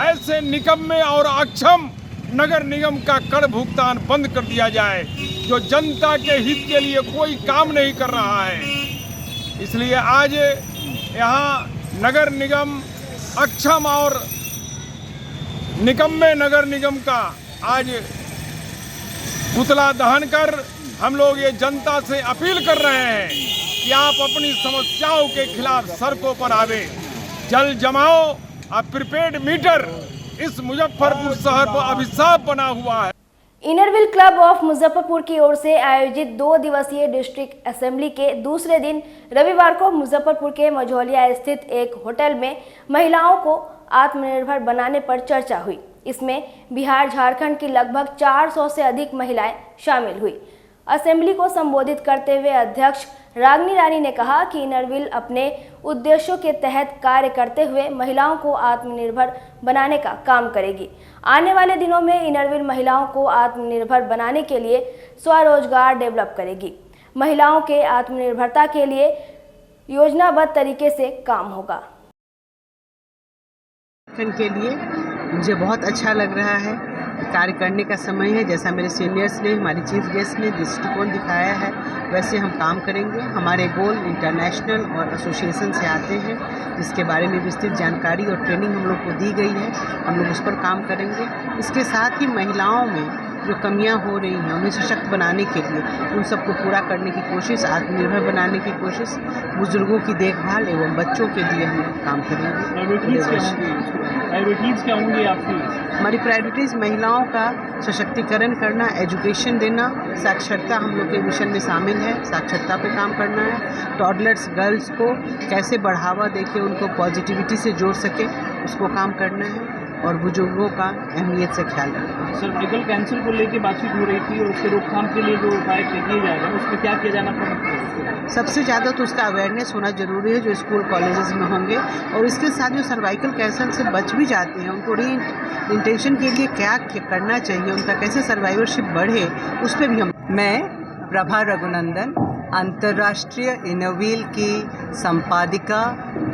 ऐसे निकम्मे और अक्षम नगर निगम का कर भुगतान बंद कर दिया जाए, जो जनता के हित के लिए कोई काम नहीं कर रहा है। इसलिए आज यहाँ नगर निगम अक्षम और निकम्मे नगर निगम का आज पुतला दहन कर हम लोग ये जनता से अपील कर रहे हैं कि आप अपनी समस्याओं के खिलाफ सड़कों पर आवे। जल जमाव और प्रीपेड मीटर इस मुजफ्फरपुर शहर पर अभिशाप बना हुआ है। Inner wheel club of Muzaffarpur की ओर से आयोजित 2 दिवसीय डिस्ट्रिक्ट असेंबली के दूसरे दिन रविवार को मुजफ्फरपुर के मझौलिया स्थित एक होटल में महिलाओं को आत्मनिर्भर बनाने पर चर्चा हुई। इसमें बिहार झारखंड की लगभग 400 से अधिक महिलाएं शामिल हुई। असेंबली को संबोधित करते हुए अध्यक्ष रागनी रानी ने कहा कि इनरव्हील अपने उद्देश्यों के तहत कार्य करते हुए महिलाओं को आत्मनिर्भर बनाने का काम करेगी। आने वाले दिनों में इनरव्हील महिलाओं को आत्मनिर्भर बनाने के लिए स्वरोजगार डेवलप करेगी। महिलाओं के आत्मनिर्भरता के लिए योजनाबद्ध तरीके से काम होगा। के लिए मुझे बहुत अच्छा लग रहा है, कार्य करने का समय है। जैसा मेरे सीनियर्स ने, हमारे चीफ गेस्ट ने दृष्टिकोण दिखाया है, वैसे हम काम करेंगे। हमारे गोल इंटरनेशनल और एसोसिएशन से आते हैं, जिसके बारे में विस्तृत जानकारी और ट्रेनिंग हम लोग को दी गई है। हम लोग उस पर काम करेंगे। इसके साथ ही महिलाओं में जो कमियां हो रही हैं उन्हें सशक्त बनाने के लिए उन सबको पूरा करने की कोशिश, आत्मनिर्भर बनाने की कोशिश, बुजुर्गों की देखभाल एवं बच्चों के लिए हम काम करेंगे। प्रायोरिटीज़ क्या होंगी आपकी? हमारी प्रायोरिटीज़ महिलाओं का सशक्तिकरण करना, एजुकेशन देना, साक्षरता हम लोग के मिशन में शामिल है। साक्षरता पे काम करना है। टॉडलर्स गर्ल्स को कैसे बढ़ावा देके उनको पॉजिटिविटी से जोड़ सके, उसको काम करना है। और बुजुर्गों का अहमियत से ख्याल रखना। सर्वाइकल कैंसर को लेकर बातचीत हो रही थी और उसके रोकथाम के लिए जो उपाय किए जा रहे हैं उसमें क्या किया जाना पड़ेगा? सबसे ज़्यादा तो उसका अवेयरनेस होना जरूरी है, जो स्कूल कॉलेजेस में होंगे। और इसके साथ जो सर्वाइकल कैंसर से बच भी जाते हैं उनको इंटेंशन के लिए क्या करना चाहिए, उनका कैसे सर्वाइवरशिप बढ़े, उस पर भी हम। मैं प्रभा रघुनंदन अंतर्राष्ट्रीय इनोव्हील की संपादिका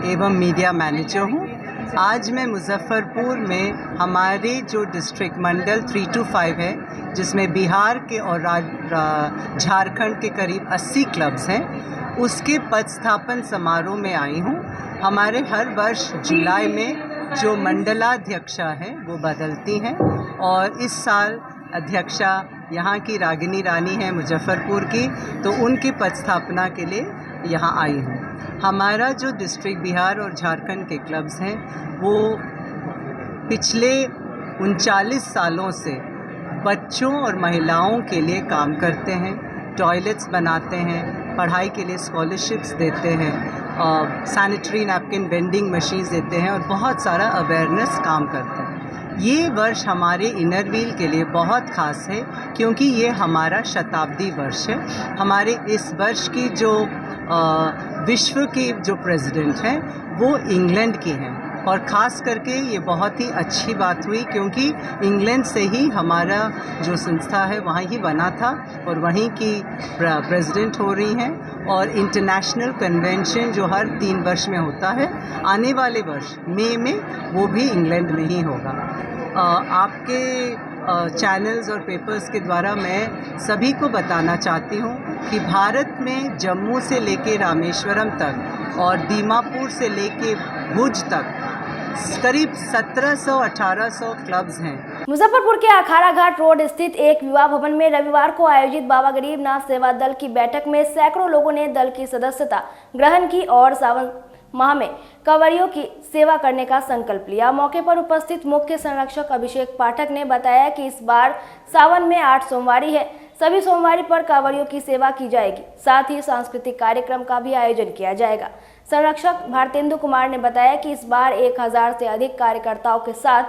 एवं मीडिया मैनेजर हूँ। आज मैं मुजफ्फरपुर में हमारे जो डिस्ट्रिक्ट मंडल 325 है, जिसमें बिहार के और झारखंड के करीब 80 क्लब्स हैं, उसके पदस्थापन समारोह में आई हूँ। हमारे हर वर्ष जुलाई में जो मंडलाध्यक्षा है वो बदलती हैं और इस साल अध्यक्षा यहाँ की रागिनी रानी है मुजफ्फरपुर की, तो उनकी पदस्थापना के लिए यहाँ आई हूँ। हमारा जो डिस्ट्रिक्ट बिहार और झारखंड के क्लब्स हैं वो पिछले 39 सालों से बच्चों और महिलाओं के लिए काम करते हैं। टॉयलेट्स बनाते हैं, पढ़ाई के लिए स्कॉलरशिप्स देते हैं, सैनिटरी नैपकिन वेंडिंग मशीन्स देते हैं और बहुत सारा अवेयरनेस काम करते हैं। ये वर्ष हमारे इनरव्हील के लिए बहुत ख़ास है क्योंकि ये हमारा शताब्दी वर्ष है। हमारे इस वर्ष की जो विश्व के जो प्रेसिडेंट हैं वो इंग्लैंड के हैं और ख़ास करके ये बहुत ही अच्छी बात हुई क्योंकि इंग्लैंड से ही हमारा जो संस्था है वहाँ ही बना था और वहीं की प्रेसिडेंट हो रही हैं। और इंटरनेशनल कन्वेंशन जो हर 3 वर्ष में होता है, आने वाले वर्ष मई में वो भी इंग्लैंड में ही होगा। आपके चैनल्स और पेपर्स के द्वारा मैं सभी को बताना चाहती हूँ कि भारत में जम्मू से लेके रामेश्वरम तक और दीमापुर से लेके भुज तक करीब 1700-1800 क्लब्स हैं। मुजफ्फरपुर के अखाड़ा घाट रोड स्थित एक विवाह भवन में रविवार को आयोजित बाबा गरीबनाथ सेवा दल की बैठक में सैकड़ों लोगों ने दल की सदस्यता ग्रहण की और सावन माह में कंवरियों की सेवा करने का संकल्प लिया। मौके पर उपस्थित मुख्य संरक्षक अभिषेक पाठक ने बताया कि इस बार सावन में 8 सोमवारी है। सभी सोमवारी पर कांवरियों की सेवा की जाएगी। साथ ही सांस्कृतिक कार्यक्रम का भी आयोजन किया जाएगा। संरक्षक भारतेंदु कुमार ने बताया कि इस बार 1000 से अधिक कार्यकर्ताओं के साथ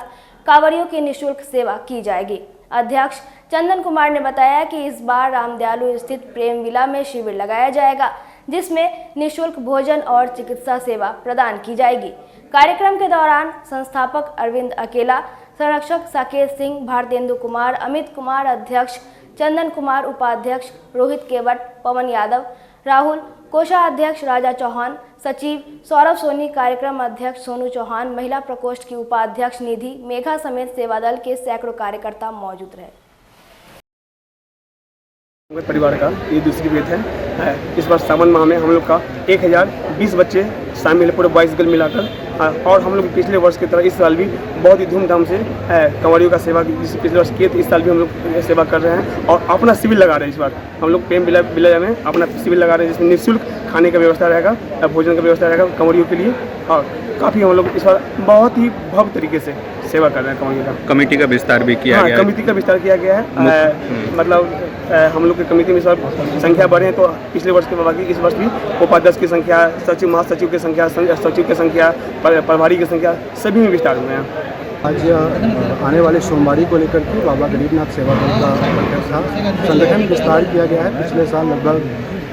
कांवरियों की निःशुल्क सेवा की जाएगी। अध्यक्ष चंदन कुमार ने बताया कि इस बार रामदयालु स्थित प्रेम विला में शिविर लगाया जाएगा, जिसमें निःशुल्क भोजन और चिकित्सा सेवा प्रदान की जाएगी। कार्यक्रम के दौरान संस्थापक अरविंद अकेला, संरक्षक साकेत सिंह, भारतेंदु कुमार, अमित कुमार, अध्यक्ष चंदन कुमार, उपाध्यक्ष रोहित केवट, पवन यादव, राहुल, कोषाध्यक्ष राजा चौहान, सचिव सौरभ सोनी, कार्यक्रम अध्यक्ष सोनू चौहान, महिला प्रकोष्ठ की उपाध्यक्ष निधि मेघा समेत सेवा दल के सैकड़ों कार्यकर्ता मौजूद रहे। परिवार का ये दूसरी बेत है। इस बार सावन माह में हम लोग का 1020 बच्चे शामिल है, पूरे 22 गर्ल मिलाकर। और हम लोग पिछले वर्ष की तरह इस साल भी बहुत ही धूमधाम से कंवरियों का सेवा की, पिछले वर्ष किए थे, इस साल भी हम लोग सेवा कर रहे हैं और अपना शिविर लगा रहे हैं। इस बार हम लोग प्रेम विला में अपना शिविर लगा रहे हैं, जिसमें निःशुल्क खाने का व्यवस्था रहेगा, भोजन का व्यवस्था रहेगा कंवरियों के लिए। और काफ़ी हम लोग इस बार बहुत ही भव्य तरीके से सेवा कर रहे हैं कंवरियों का। कमेटी का विस्तार भी किया गया है। कमेटी का विस्तार किया गया है। मतलब हम लोग की कमेटी में इस बार संख्या बढ़े हैं, तो पिछले वर्ष के बाकी इस वर्ष भी उपाध्यक्ष की संख्या, सचिव महासचिव की संख्या, सचिव की संख्या, प्रभारी की संख्या सभी में विस्तार हुए हैं। आज आने वाले सोमवारी को लेकर के बाबा गरीबनाथ सेवा दल का बैठक था। संगठन विस्तार किया गया है। पिछले साल लगभग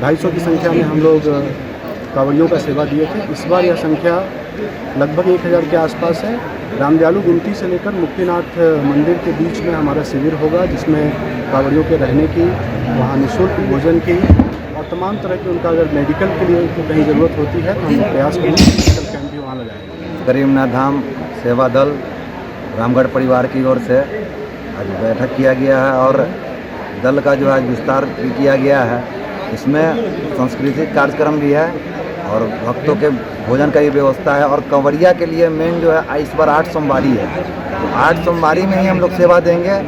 250 की संख्या में हम लोग कांवड़ियों का सेवा दिए थे। इस बार यह संख्या लगभग 1000 के आसपास है। रामदयालु गुमती से लेकर मुक्तिनाथ मंदिर के बीच में हमारा शिविर होगा, जिसमें कांवड़ियों के रहने की, वहाँ निःशुल्क भोजन की और तमाम तरह की उनका अगर मेडिकल के लिए उनको कहीं ज़रूरत होती है तो हम प्रयास करेंगे मेडिकल कैंप भी वहाँ लगाएंगे। गरीबनाथ धाम सेवा दल रामगढ़ परिवार की ओर से आज बैठक किया गया है और दल का जो है विस्तार भी किया गया है। इसमें सांस्कृतिक कार्यक्रम भी है और भक्तों के भोजन का भी व्यवस्था है। और कंवरिया के लिए मेन जो है इस बार 8 सोमवारी है, तो 8 सोमवारी में ही हम लोग सेवा देंगे।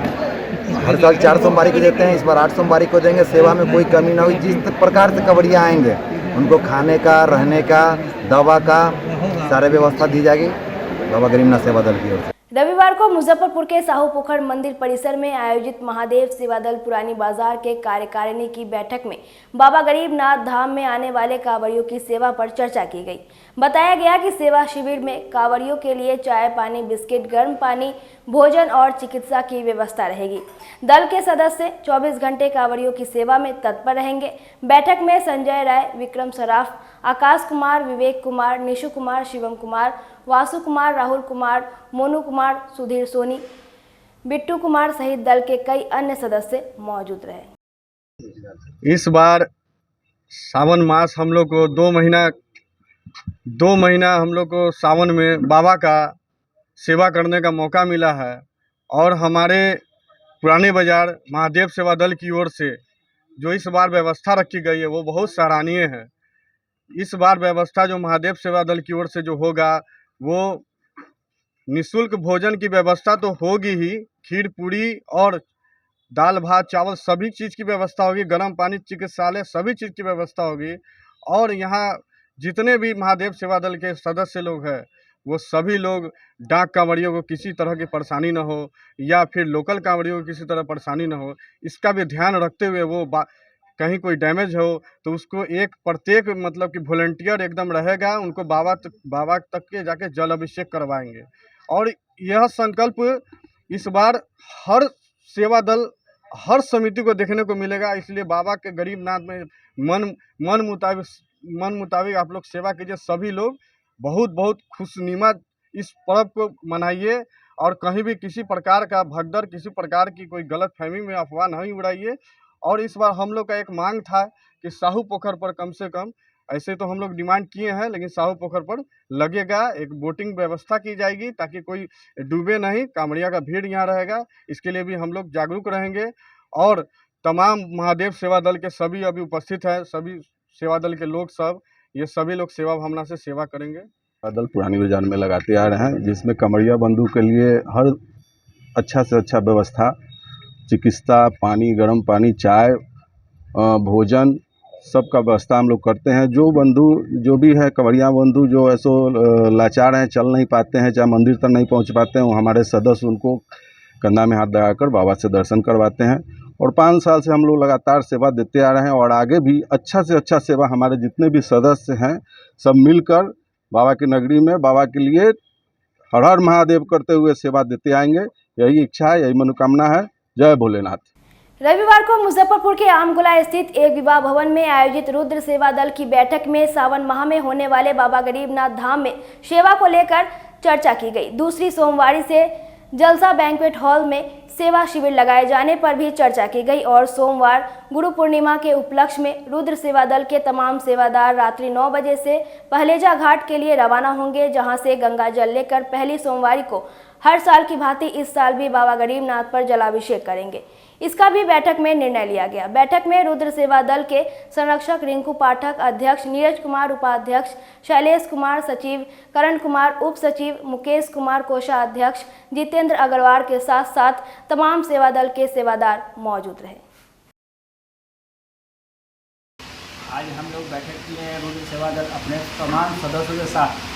हर साल 4 सोमवारी को देते हैं, इस बार 8 सोमवारी को देंगे। सेवा में कोई कमी ना हुई। जिस प्रकार से कंवरिया आएंगे उनको खाने का, रहने का, दवा का सारे व्यवस्था दी जाएगी बाबा गरीबनाथ सेवा दल की ओर से। रविवार को मुजफ्फरपुर के साहू पोखर मंदिर परिसर में आयोजित महादेव सेवा दल पुरानी बाजार के कार्यकारिणी की बैठक में बाबा गरीबनाथ धाम में आने वाले कांवड़ियों की सेवा पर चर्चा की गई। बताया गया कि सेवा शिविर में कांवड़ियों के लिए चाय पानी, बिस्किट, गर्म पानी, भोजन और चिकित्सा की व्यवस्था रहेगी। दल के सदस्य 24 घंटे कांवड़ियों की सेवा में तत्पर रहेंगे। बैठक में संजय राय, विक्रम सराफ, आकाश कुमार, विवेक कुमार, निशु कुमार, शिवम कुमार, वासु कुमार, राहुल कुमार, मोनू कुमार, सुधीर सोनी, बिट्टू कुमार सहित दल के कई अन्य सदस्य मौजूद रहे। इस बार सावन मास हम लोग को 2 महीना हम लोग को सावन में बाबा का सेवा करने का मौका मिला है और हमारे पुराने बाजार महादेव सेवा दल की ओर से जो इस बार व्यवस्था रखी गई है वो बहुत सराहनीय है। इस बार व्यवस्था जो महादेव सेवा दल की ओर से जो होगा वो निःशुल्क भोजन की व्यवस्था तो होगी ही, खीर पूरी और दाल भात चावल सभी चीज़ की व्यवस्था होगी, गर्म पानी, चिकित्सालय सभी चीज़ की व्यवस्था होगी। और यहाँ जितने भी महादेव सेवा दल के सदस्य लोग हैं वो सभी लोग डाक कांवड़ियों को किसी तरह की परेशानी न हो या फिर लोकल कांवड़ियों को किसी तरह परेशानी न हो, इसका भी ध्यान रखते हुए वो कहीं कोई डैमेज हो तो उसको एक प्रत्येक मतलब कि वॉलंटियर एकदम रहेगा, उनको बाबा तक के जाके जल अभिषेक करवाएंगे। और यह संकल्प इस बार हर सेवा दल, हर समिति को देखने को मिलेगा। इसलिए बाबा के गरीबनाथ में मन मुताबिक आप लोग सेवा कीजिए। सभी लोग बहुत खुशनुमा इस पर्व को मनाइए और कहीं भी किसी प्रकार का भगदड़, किसी प्रकार की कोई गलत फहमी में अफवाह नहीं उड़ाइए। और इस बार हम लोग का एक मांग था कि साहू पोखर पर कम से कम, ऐसे तो हम लोग डिमांड किए हैं, लेकिन साहू पोखर पर लगेगा एक बोटिंग व्यवस्था की जाएगी ताकि कोई डूबे नहीं, कांवड़िया का भीड़ यहाँ रहेगा। इसके लिए भी हम लोग जागरूक रहेंगे। और तमाम महादेव सेवा दल के सभी अभी उपस्थित हैं, सभी सेवा दल के लोग सब, ये सभी लोग सेवा भावना से सेवा करेंगे। दल पुरानी बाजार में लगाते आ रहे हैं, जिसमें कांवड़िया बंधु के लिए हर अच्छा से अच्छा व्यवस्था, चिकित्सा, पानी, गर्म पानी, चाय, भोजन सबका व्यवस्था हम लोग करते हैं। जो बंधु जो भी है कांवड़िया बंधु जो ऐसो लाचार हैं, चल नहीं पाते हैं, चाहे मंदिर तक नहीं पहुंच पाते हैं, वो हमारे सदस्य उनको कंधा में हाथ लगाकर बाबा से दर्शन करवाते हैं। और 5 साल से हम लोग लगातार सेवा देते आ रहे हैं और आगे भी अच्छा से अच्छा सेवा हमारे जितने भी सदस्य हैं सब मिलकर बाबा की नगरी में बाबा के लिए हर हर महादेव करते हुए सेवा देते आएंगे। यही इच्छा है, यही मनोकामना है। जय भोलेनाथ। रविवार को मुजफ्फरपुर के आमगोला स्थित एक विवाह भवन में आयोजित रुद्र सेवा दल की बैठक में सावन माह में होने वाले बाबा गरीबनाथ धाम में सेवा को लेकर चर्चा की गई। दूसरी सोमवारी से जलसा बैंक्वेट हॉल में सेवा शिविर लगाए जाने पर भी चर्चा की गई और सोमवार गुरु पूर्णिमा के उपलक्ष्य में रुद्र सेवा दल के तमाम सेवादार रात्रि 9 बजे से पहलेजा घाट के लिए रवाना होंगे, जहां से गंगा जल लेकर पहली सोमवारी को हर साल की भांति इस साल भी बाबा गरीबनाथ पर जलाभिषेक करेंगे। इसका भी बैठक में निर्णय लिया गया। बैठक में रुद्र सेवा दल के संरक्षक रिंकू पाठक, अध्यक्ष नीरज कुमार, उपाध्यक्ष शैलेश कुमार, सचिव करण कुमार, उप सचिव मुकेश कुमार, कोषाध्यक्ष जितेंद्र अग्रवाल के साथ साथ तमाम सेवा दल के सेवादार मौजूद रहे। आज हम लोग बैठक किए हैं रुद्र सेवा दल अपने तमाम सदस्यों के साथ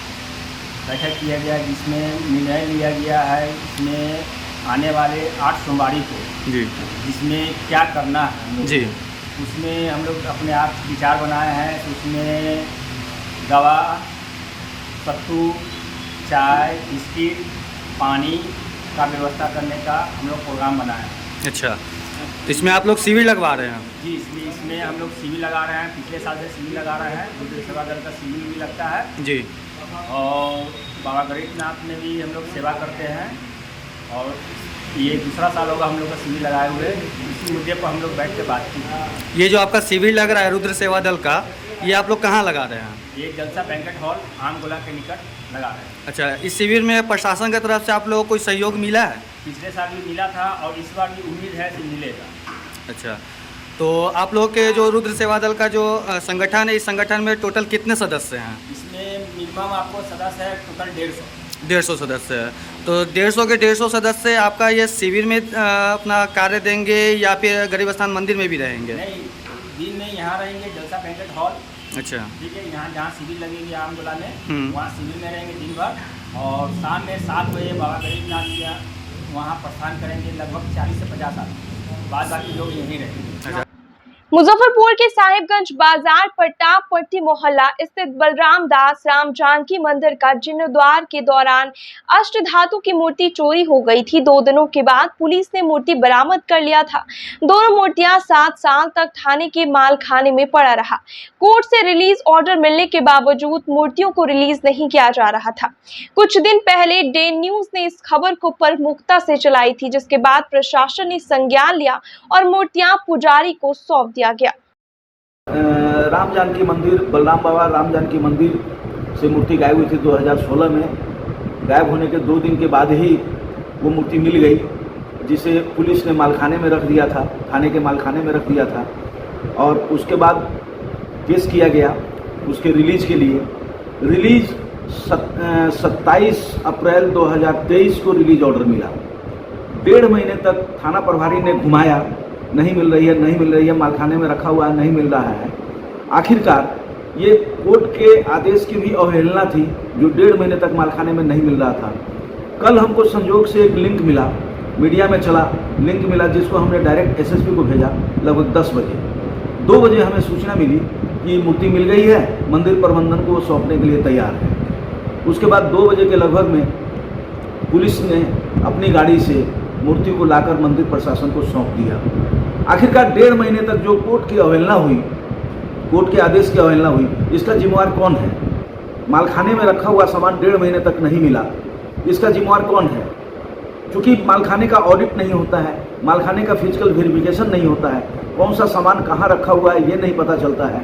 बैठक किया गया, जिसमें निर्णय लिया गया है। इसमें आने वाले 8 सोमवारी को जी जिसमें क्या करना है जी उसमें हम लोग अपने आप विचार बनाए हैं। तो उसमें दवा, सत्तू, चाय, बिस्किट, पानी का व्यवस्था करने का हम लोग प्रोग्राम बनाए हैं। अच्छा, तो इसमें आप लोग शिविर लगवा रहे हैं? जी, इसमें हम लोग शिविर लगा रहे हैं। पिछले साल से शिविर लगा रहे हैं। रुद्र सेवा दल का शिविर भी लगता है जी, और बाबा गरीबनाथ में भी हम लोग सेवा करते हैं। और ये दूसरा साल होगा हम लोग का शिविर लगाए हुए। इसी मुद्दे पर हम लोग बैठ के बात की। ये जो आपका शिविर लग रहा है रुद्र सेवा दल का, ये आप लोग कहाँ लगा रहे हैं? ये जलसा बैंकेट हॉल आमगोला के निकट लगा रहे हैं। अच्छा, इस शिविर में प्रशासन की तरफ से आप लोगों को कोई सहयोग मिला है? पिछले साल भी मिला था और इस बार भी उम्मीद है कि मिलेगा। अच्छा, तो आप लोग के जो रुद्र सेवा दल का जो संगठन है, इस संगठन में टोटल कितने सदस्य हैं? इसमें मिनिमम आपको सदस्य है टोटल 150 सदस्य है। तो 150 सदस्य आपका ये शिविर में अपना कार्य देंगे या फिर गरीब स्थान मंदिर में भी रहेंगे? नहीं, दिन में यहाँ रहेंगे जलसा बैंकेट हॉल। अच्छा, ठीक है, यहाँ जहाँ शिविर लगेंगे आमगोला में, वहाँ शिविर में रहेंगे दिन भर। और शाम में 7 बजे बाबा गरीबनाथ जी वहाँ प्रस्थान करेंगे। लगभग 40 से 50 आदमी, बाद बाकी लोग यहीं रहेंगे। मुजफ्फरपुर के साहिबगंज बाजार पट्टी मोहल्ला स्थित बलराम दास राम जानकी मंदिर का जीर्णोद्धार के दौरान अष्टधातु की मूर्ति चोरी हो गई थी। 2 दिनों के बाद पुलिस ने मूर्ति बरामद कर लिया था। दोनों मूर्तियां 7 साल तक थाने के मालखाने में पड़ा रहा। कोर्ट से रिलीज ऑर्डर मिलने के बावजूद मूर्तियों को रिलीज नहीं किया जा रहा था। कुछ दिन पहले डे न्यूज ने इस खबर को प्रमुखता से चलाई थी, जिसके बाद प्रशासन ने संज्ञान लिया और मूर्तियां पुजारी को सौंप दिया गया। राम जानकी मंदिर, बलराम बाबा राम जानकी मंदिर से मूर्ति गायब हुई थी 2016 में। गायब होने के 2 दिन के बाद ही वो मूर्ति मिल गई, जिसे पुलिस ने मालखाने में रख दिया था, थाने के मालखाने में रख दिया था। और उसके बाद केस किया गया उसके रिलीज के लिए। रिलीज 27 अप्रैल 2023 को रिलीज ऑर्डर मिला। 1.5 महीने तक थाना प्रभारी ने घुमाया, नहीं मिल रही है, मालखाने में रखा हुआ है, नहीं मिल रहा है। आखिरकार ये कोर्ट के आदेश की भी अवहेलना थी, जो 1.5 महीने तक मालखाने में नहीं मिल रहा था। कल हमको संयोग से एक लिंक मिला, मीडिया में चला लिंक मिला, जिसको हमने डायरेक्ट एसएसपी को भेजा। लगभग 10 बजे 2 बजे हमें सूचना मिली कि मूर्ति मिल गई है, मंदिर प्रबंधन को सौंपने के लिए तैयार है। उसके बाद 2 बजे के लगभग में पुलिस ने अपनी गाड़ी से मूर्ति को लाकर मंदिर प्रशासन को सौंप दिया। आखिरकार 1.5 महीने तक जो कोर्ट की अवहेलना हुई, कोर्ट के आदेश की अवहेलना हुई, इसका जिम्मेवार कौन है? मालखाने में रखा हुआ सामान 1.5 महीने तक नहीं मिला, इसका जिम्मेवार कौन है? क्योंकि मालखाने का ऑडिट नहीं होता है, मालखाने का फिजिकल वेरिफिकेशन नहीं होता है, कौन सा सामान कहाँ रखा हुआ है ये नहीं पता चलता है।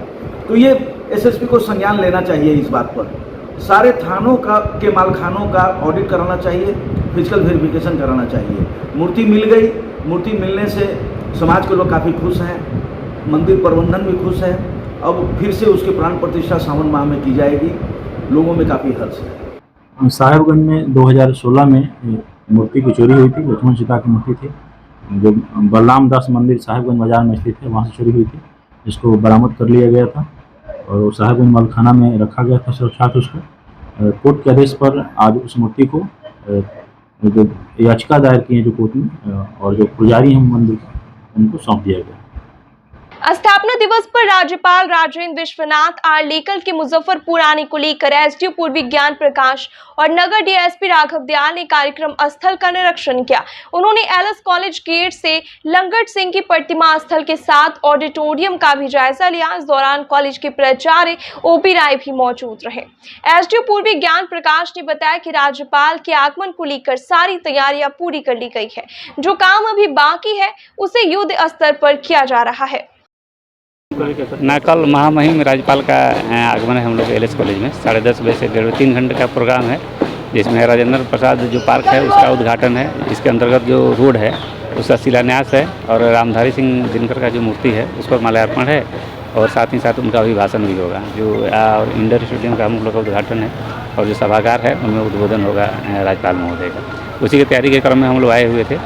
तो ये एसएसपी को संज्ञान लेना चाहिए इस बात पर। सारे थानों के मालखानों का ऑडिट कराना चाहिए, फिजिकल वेरिफिकेशन कराना चाहिए। मूर्ति मिल गई, मूर्ति मिलने से समाज के लोग काफ़ी खुश हैं, मंदिर प्रबंधन भी खुश है। अब फिर से उसकी प्राण प्रतिष्ठा सावन माह में की जाएगी, लोगों में काफ़ी हर्ष है। साहिबगंज में 2016 में मूर्ति की चोरी हुई थी। लक्ष्मण सीता की मूर्ति थी, जो बलराम दास मंदिर साहिबगंज बाजार में स्थित है, वहाँ से चोरी हुई थी, जिसको बरामद कर लिया गया था और साहिबगंज मालखाना में रखा गया था सुरक्षित। उसको कोर्ट के आदेश पर आज उस मूर्ति को जो याचिका दायर की है जो कोर्ट में, और जो पुजारी हैं मंदिर उनको सौंप दिया गया। स्थापना दिवस पर राज्यपाल राजेंद्र विश्वनाथ आर्लेकर के मुजफ्फरपुर आने को लेकर एसडीओ पूर्वी ज्ञान प्रकाश और नगर डीएसपी राघव दयाल ने कार्यक्रम स्थल का निरीक्षण किया। उन्होंने एलएस कॉलेज गेट से लंगट सिंह की प्रतिमा स्थल के साथ ऑडिटोरियम का भी जायजा लिया। इस दौरान कॉलेज के प्राचार्य ओपी राय भी मौजूद रहे। एसडीओ पूर्वी ज्ञान प्रकाश ने बताया कि राज्यपाल के आगमन को लेकर सारी तैयारियां पूरी कर ली गई है, जो काम अभी बाकी है उसे युद्ध स्तर पर किया जा रहा है। ना कल महामहिम राज्यपाल का आगमन है हम लोग एलएस कॉलेज में 10:30 बजे से 3 घंटे का प्रोग्राम है, जिसमें राजेंद्र प्रसाद जो पार्क है उसका उद्घाटन है। इसके अंतर्गत जो रोड है उसका शिलान्यास है और रामधारी सिंह दिनकर का जो मूर्ति है उस पर माल्यार्पण है और साथ ही साथ उनका अभिभाषण भी होगा। जो इंडोर स्टेडियम का हम लोग का उद्घाटन है और जो सभागार है उनमें उद्बोधन होगा राज्यपाल महोदय का। उसी की तैयारी के क्रम में हम लोग आए हुए थे,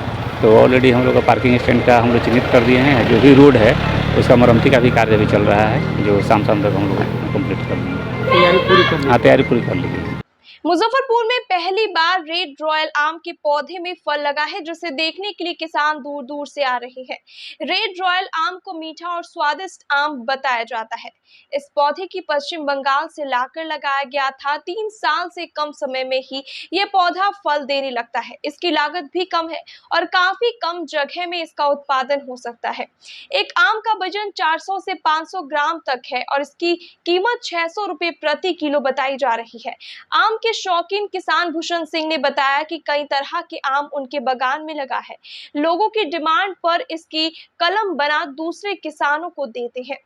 तो ऑलरेडी हम लोग का पार्किंग स्टैंड का हम लोग चिन्हित कर दिए हैं। जो भी रोड है उसका मरम्मती का भी कार्य भी चल रहा है, जो शाम तक हम लोग कंप्लीट कर लेंगे। तैयारी पूरी कर ली गई। मुजफ्फरपुर में पहली बार रेड रॉयल आम के पौधे में फल लगा है, जिसे देखने के लिए किसान दूर दूर से आ रहे हैं। रेड रॉयल आम को मीठा और स्वादिष्ट आम बताया जाता है। इस पौधे की पश्चिम बंगाल से लाकर लगाया गया था। 3 साल से कम समय में ही ये पौधा फल देने लगता है। इसकी लागत भी कम है और काफी कम जगह में इसका उत्पादन हो सकता है। एक आम का वजन 400 से 500 ग्राम तक है और इसकी कीमत 600 रुपए प्रति किलो बताई जा रही है। आम के शौकीन किसान भूषण सिंह ने बताया कि कई तरह के आम उनके बागान में लगा है। लोगों की डिमांड पर इसकी कलम बना दूसरे किसानों को देते हैं।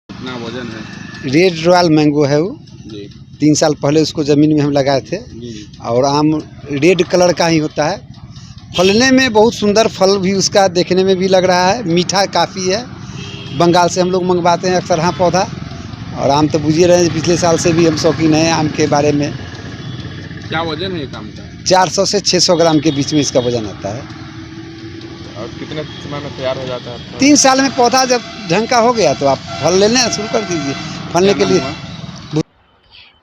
कितना वजन है? रेड रॉयल मैंगो है वो। 3 साल पहले उसको ज़मीन में हम लगाए थे और आम रेड कलर का ही होता है। फलने में बहुत सुंदर फल भी उसका देखने में भी लग रहा है, मीठा काफ़ी है। बंगाल से हम लोग मंगवाते हैं अक्सर हाँ पौधा, और आम तो बुझिए रहे हैं पिछले साल से भी हम शौकीन हैं आम के बारे में। क्या वजन है आम का? 400 से 600 ग्राम के बीच में इसका वजन आता है। और कितने समय में तैयार हो जाता है? 3 साल में पौधा जब ढंग का हो गया तो आप फल लेना शुरू कर दीजिए। फलने के लिए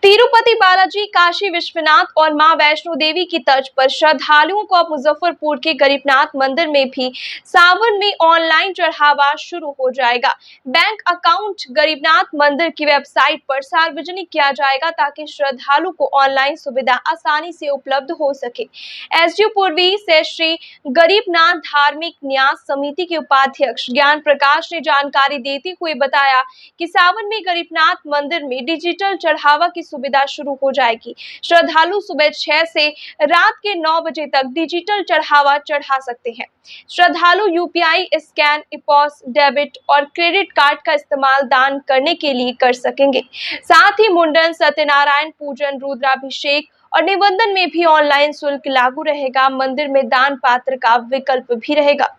तिरुपति बालाजी, काशी विश्वनाथ और मां वैष्णो देवी की तर्ज पर श्रद्धालुओं को अब मुजफ्फरपुर के गरीबनाथ मंदिर में भी सावन में ऑनलाइन चढ़ावा शुरू हो जाएगा। बैंक अकाउंट गरीबनाथ मंदिर की वेबसाइट पर सार्वजनिक किया जाएगा ताकि श्रद्धालु को ऑनलाइन सुविधा आसानी से उपलब्ध हो सके। एसडीओ पूर्वी से श्री गरीबनाथ धार्मिक न्यास समिति के उपाध्यक्ष ज्ञान प्रकाश ने जानकारी देते हुए बताया कि सावन में गरीबनाथ मंदिर में डिजिटल चढ़ावा की सुविधा शुरू हो जाएगी। श्रद्धालु सुबह 6 से रात के 9 बजे तक डिजिटल चढ़ावा चढ़ा सकते हैं। श्रद्धालु यूपीआई स्कैन, इपॉस, डेबिट और क्रेडिट कार्ड का इस्तेमाल दान करने के लिए कर सकेंगे। साथ ही मुंडन, सत्यनारायण पूजन, रुद्राभिषेक और निबंधन में भी ऑनलाइन शुल्क लागू रहेगा। मंदिर में दान पात्र का विकल्प भी रहेगा।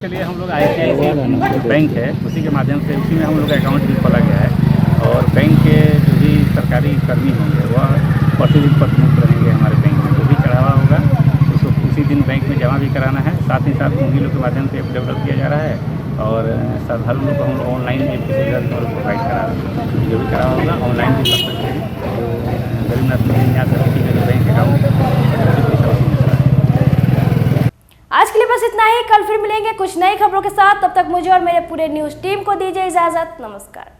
के लिए हम लोग ICICI बैंक है, उसी के माध्यम से उसी में हम लोग अकाउंट भी खोला गया है और बैंक के जो भी सरकारी कर्मी होंगे वह प्रतिदिन प्रतिमुक्त रहेंगे हमारे बैंक में। जो भी चढ़ावा होगा उसको उसी दिन बैंक में जमा भी कराना है। साथ ही साथ उन्हीं लोग के माध्यम से डेवलप किया जा रहा है और श्रद्धालु लोग को हम ऑनलाइन भी सुविधा प्रोवाइड करा रहे हैं। जो भी चढ़ावा होगा ऑनलाइन भी कर सकते हैं। गरीबनाथ मंदिर न्यास समिति का जो बैंक अकाउंट आज के लिए बस इतना ही। कल फिर मिलेंगे कुछ नई खबरों के साथ। तब तक मुझे और मेरे पूरे न्यूज़ टीम को दीजिए इजाजत। नमस्कार।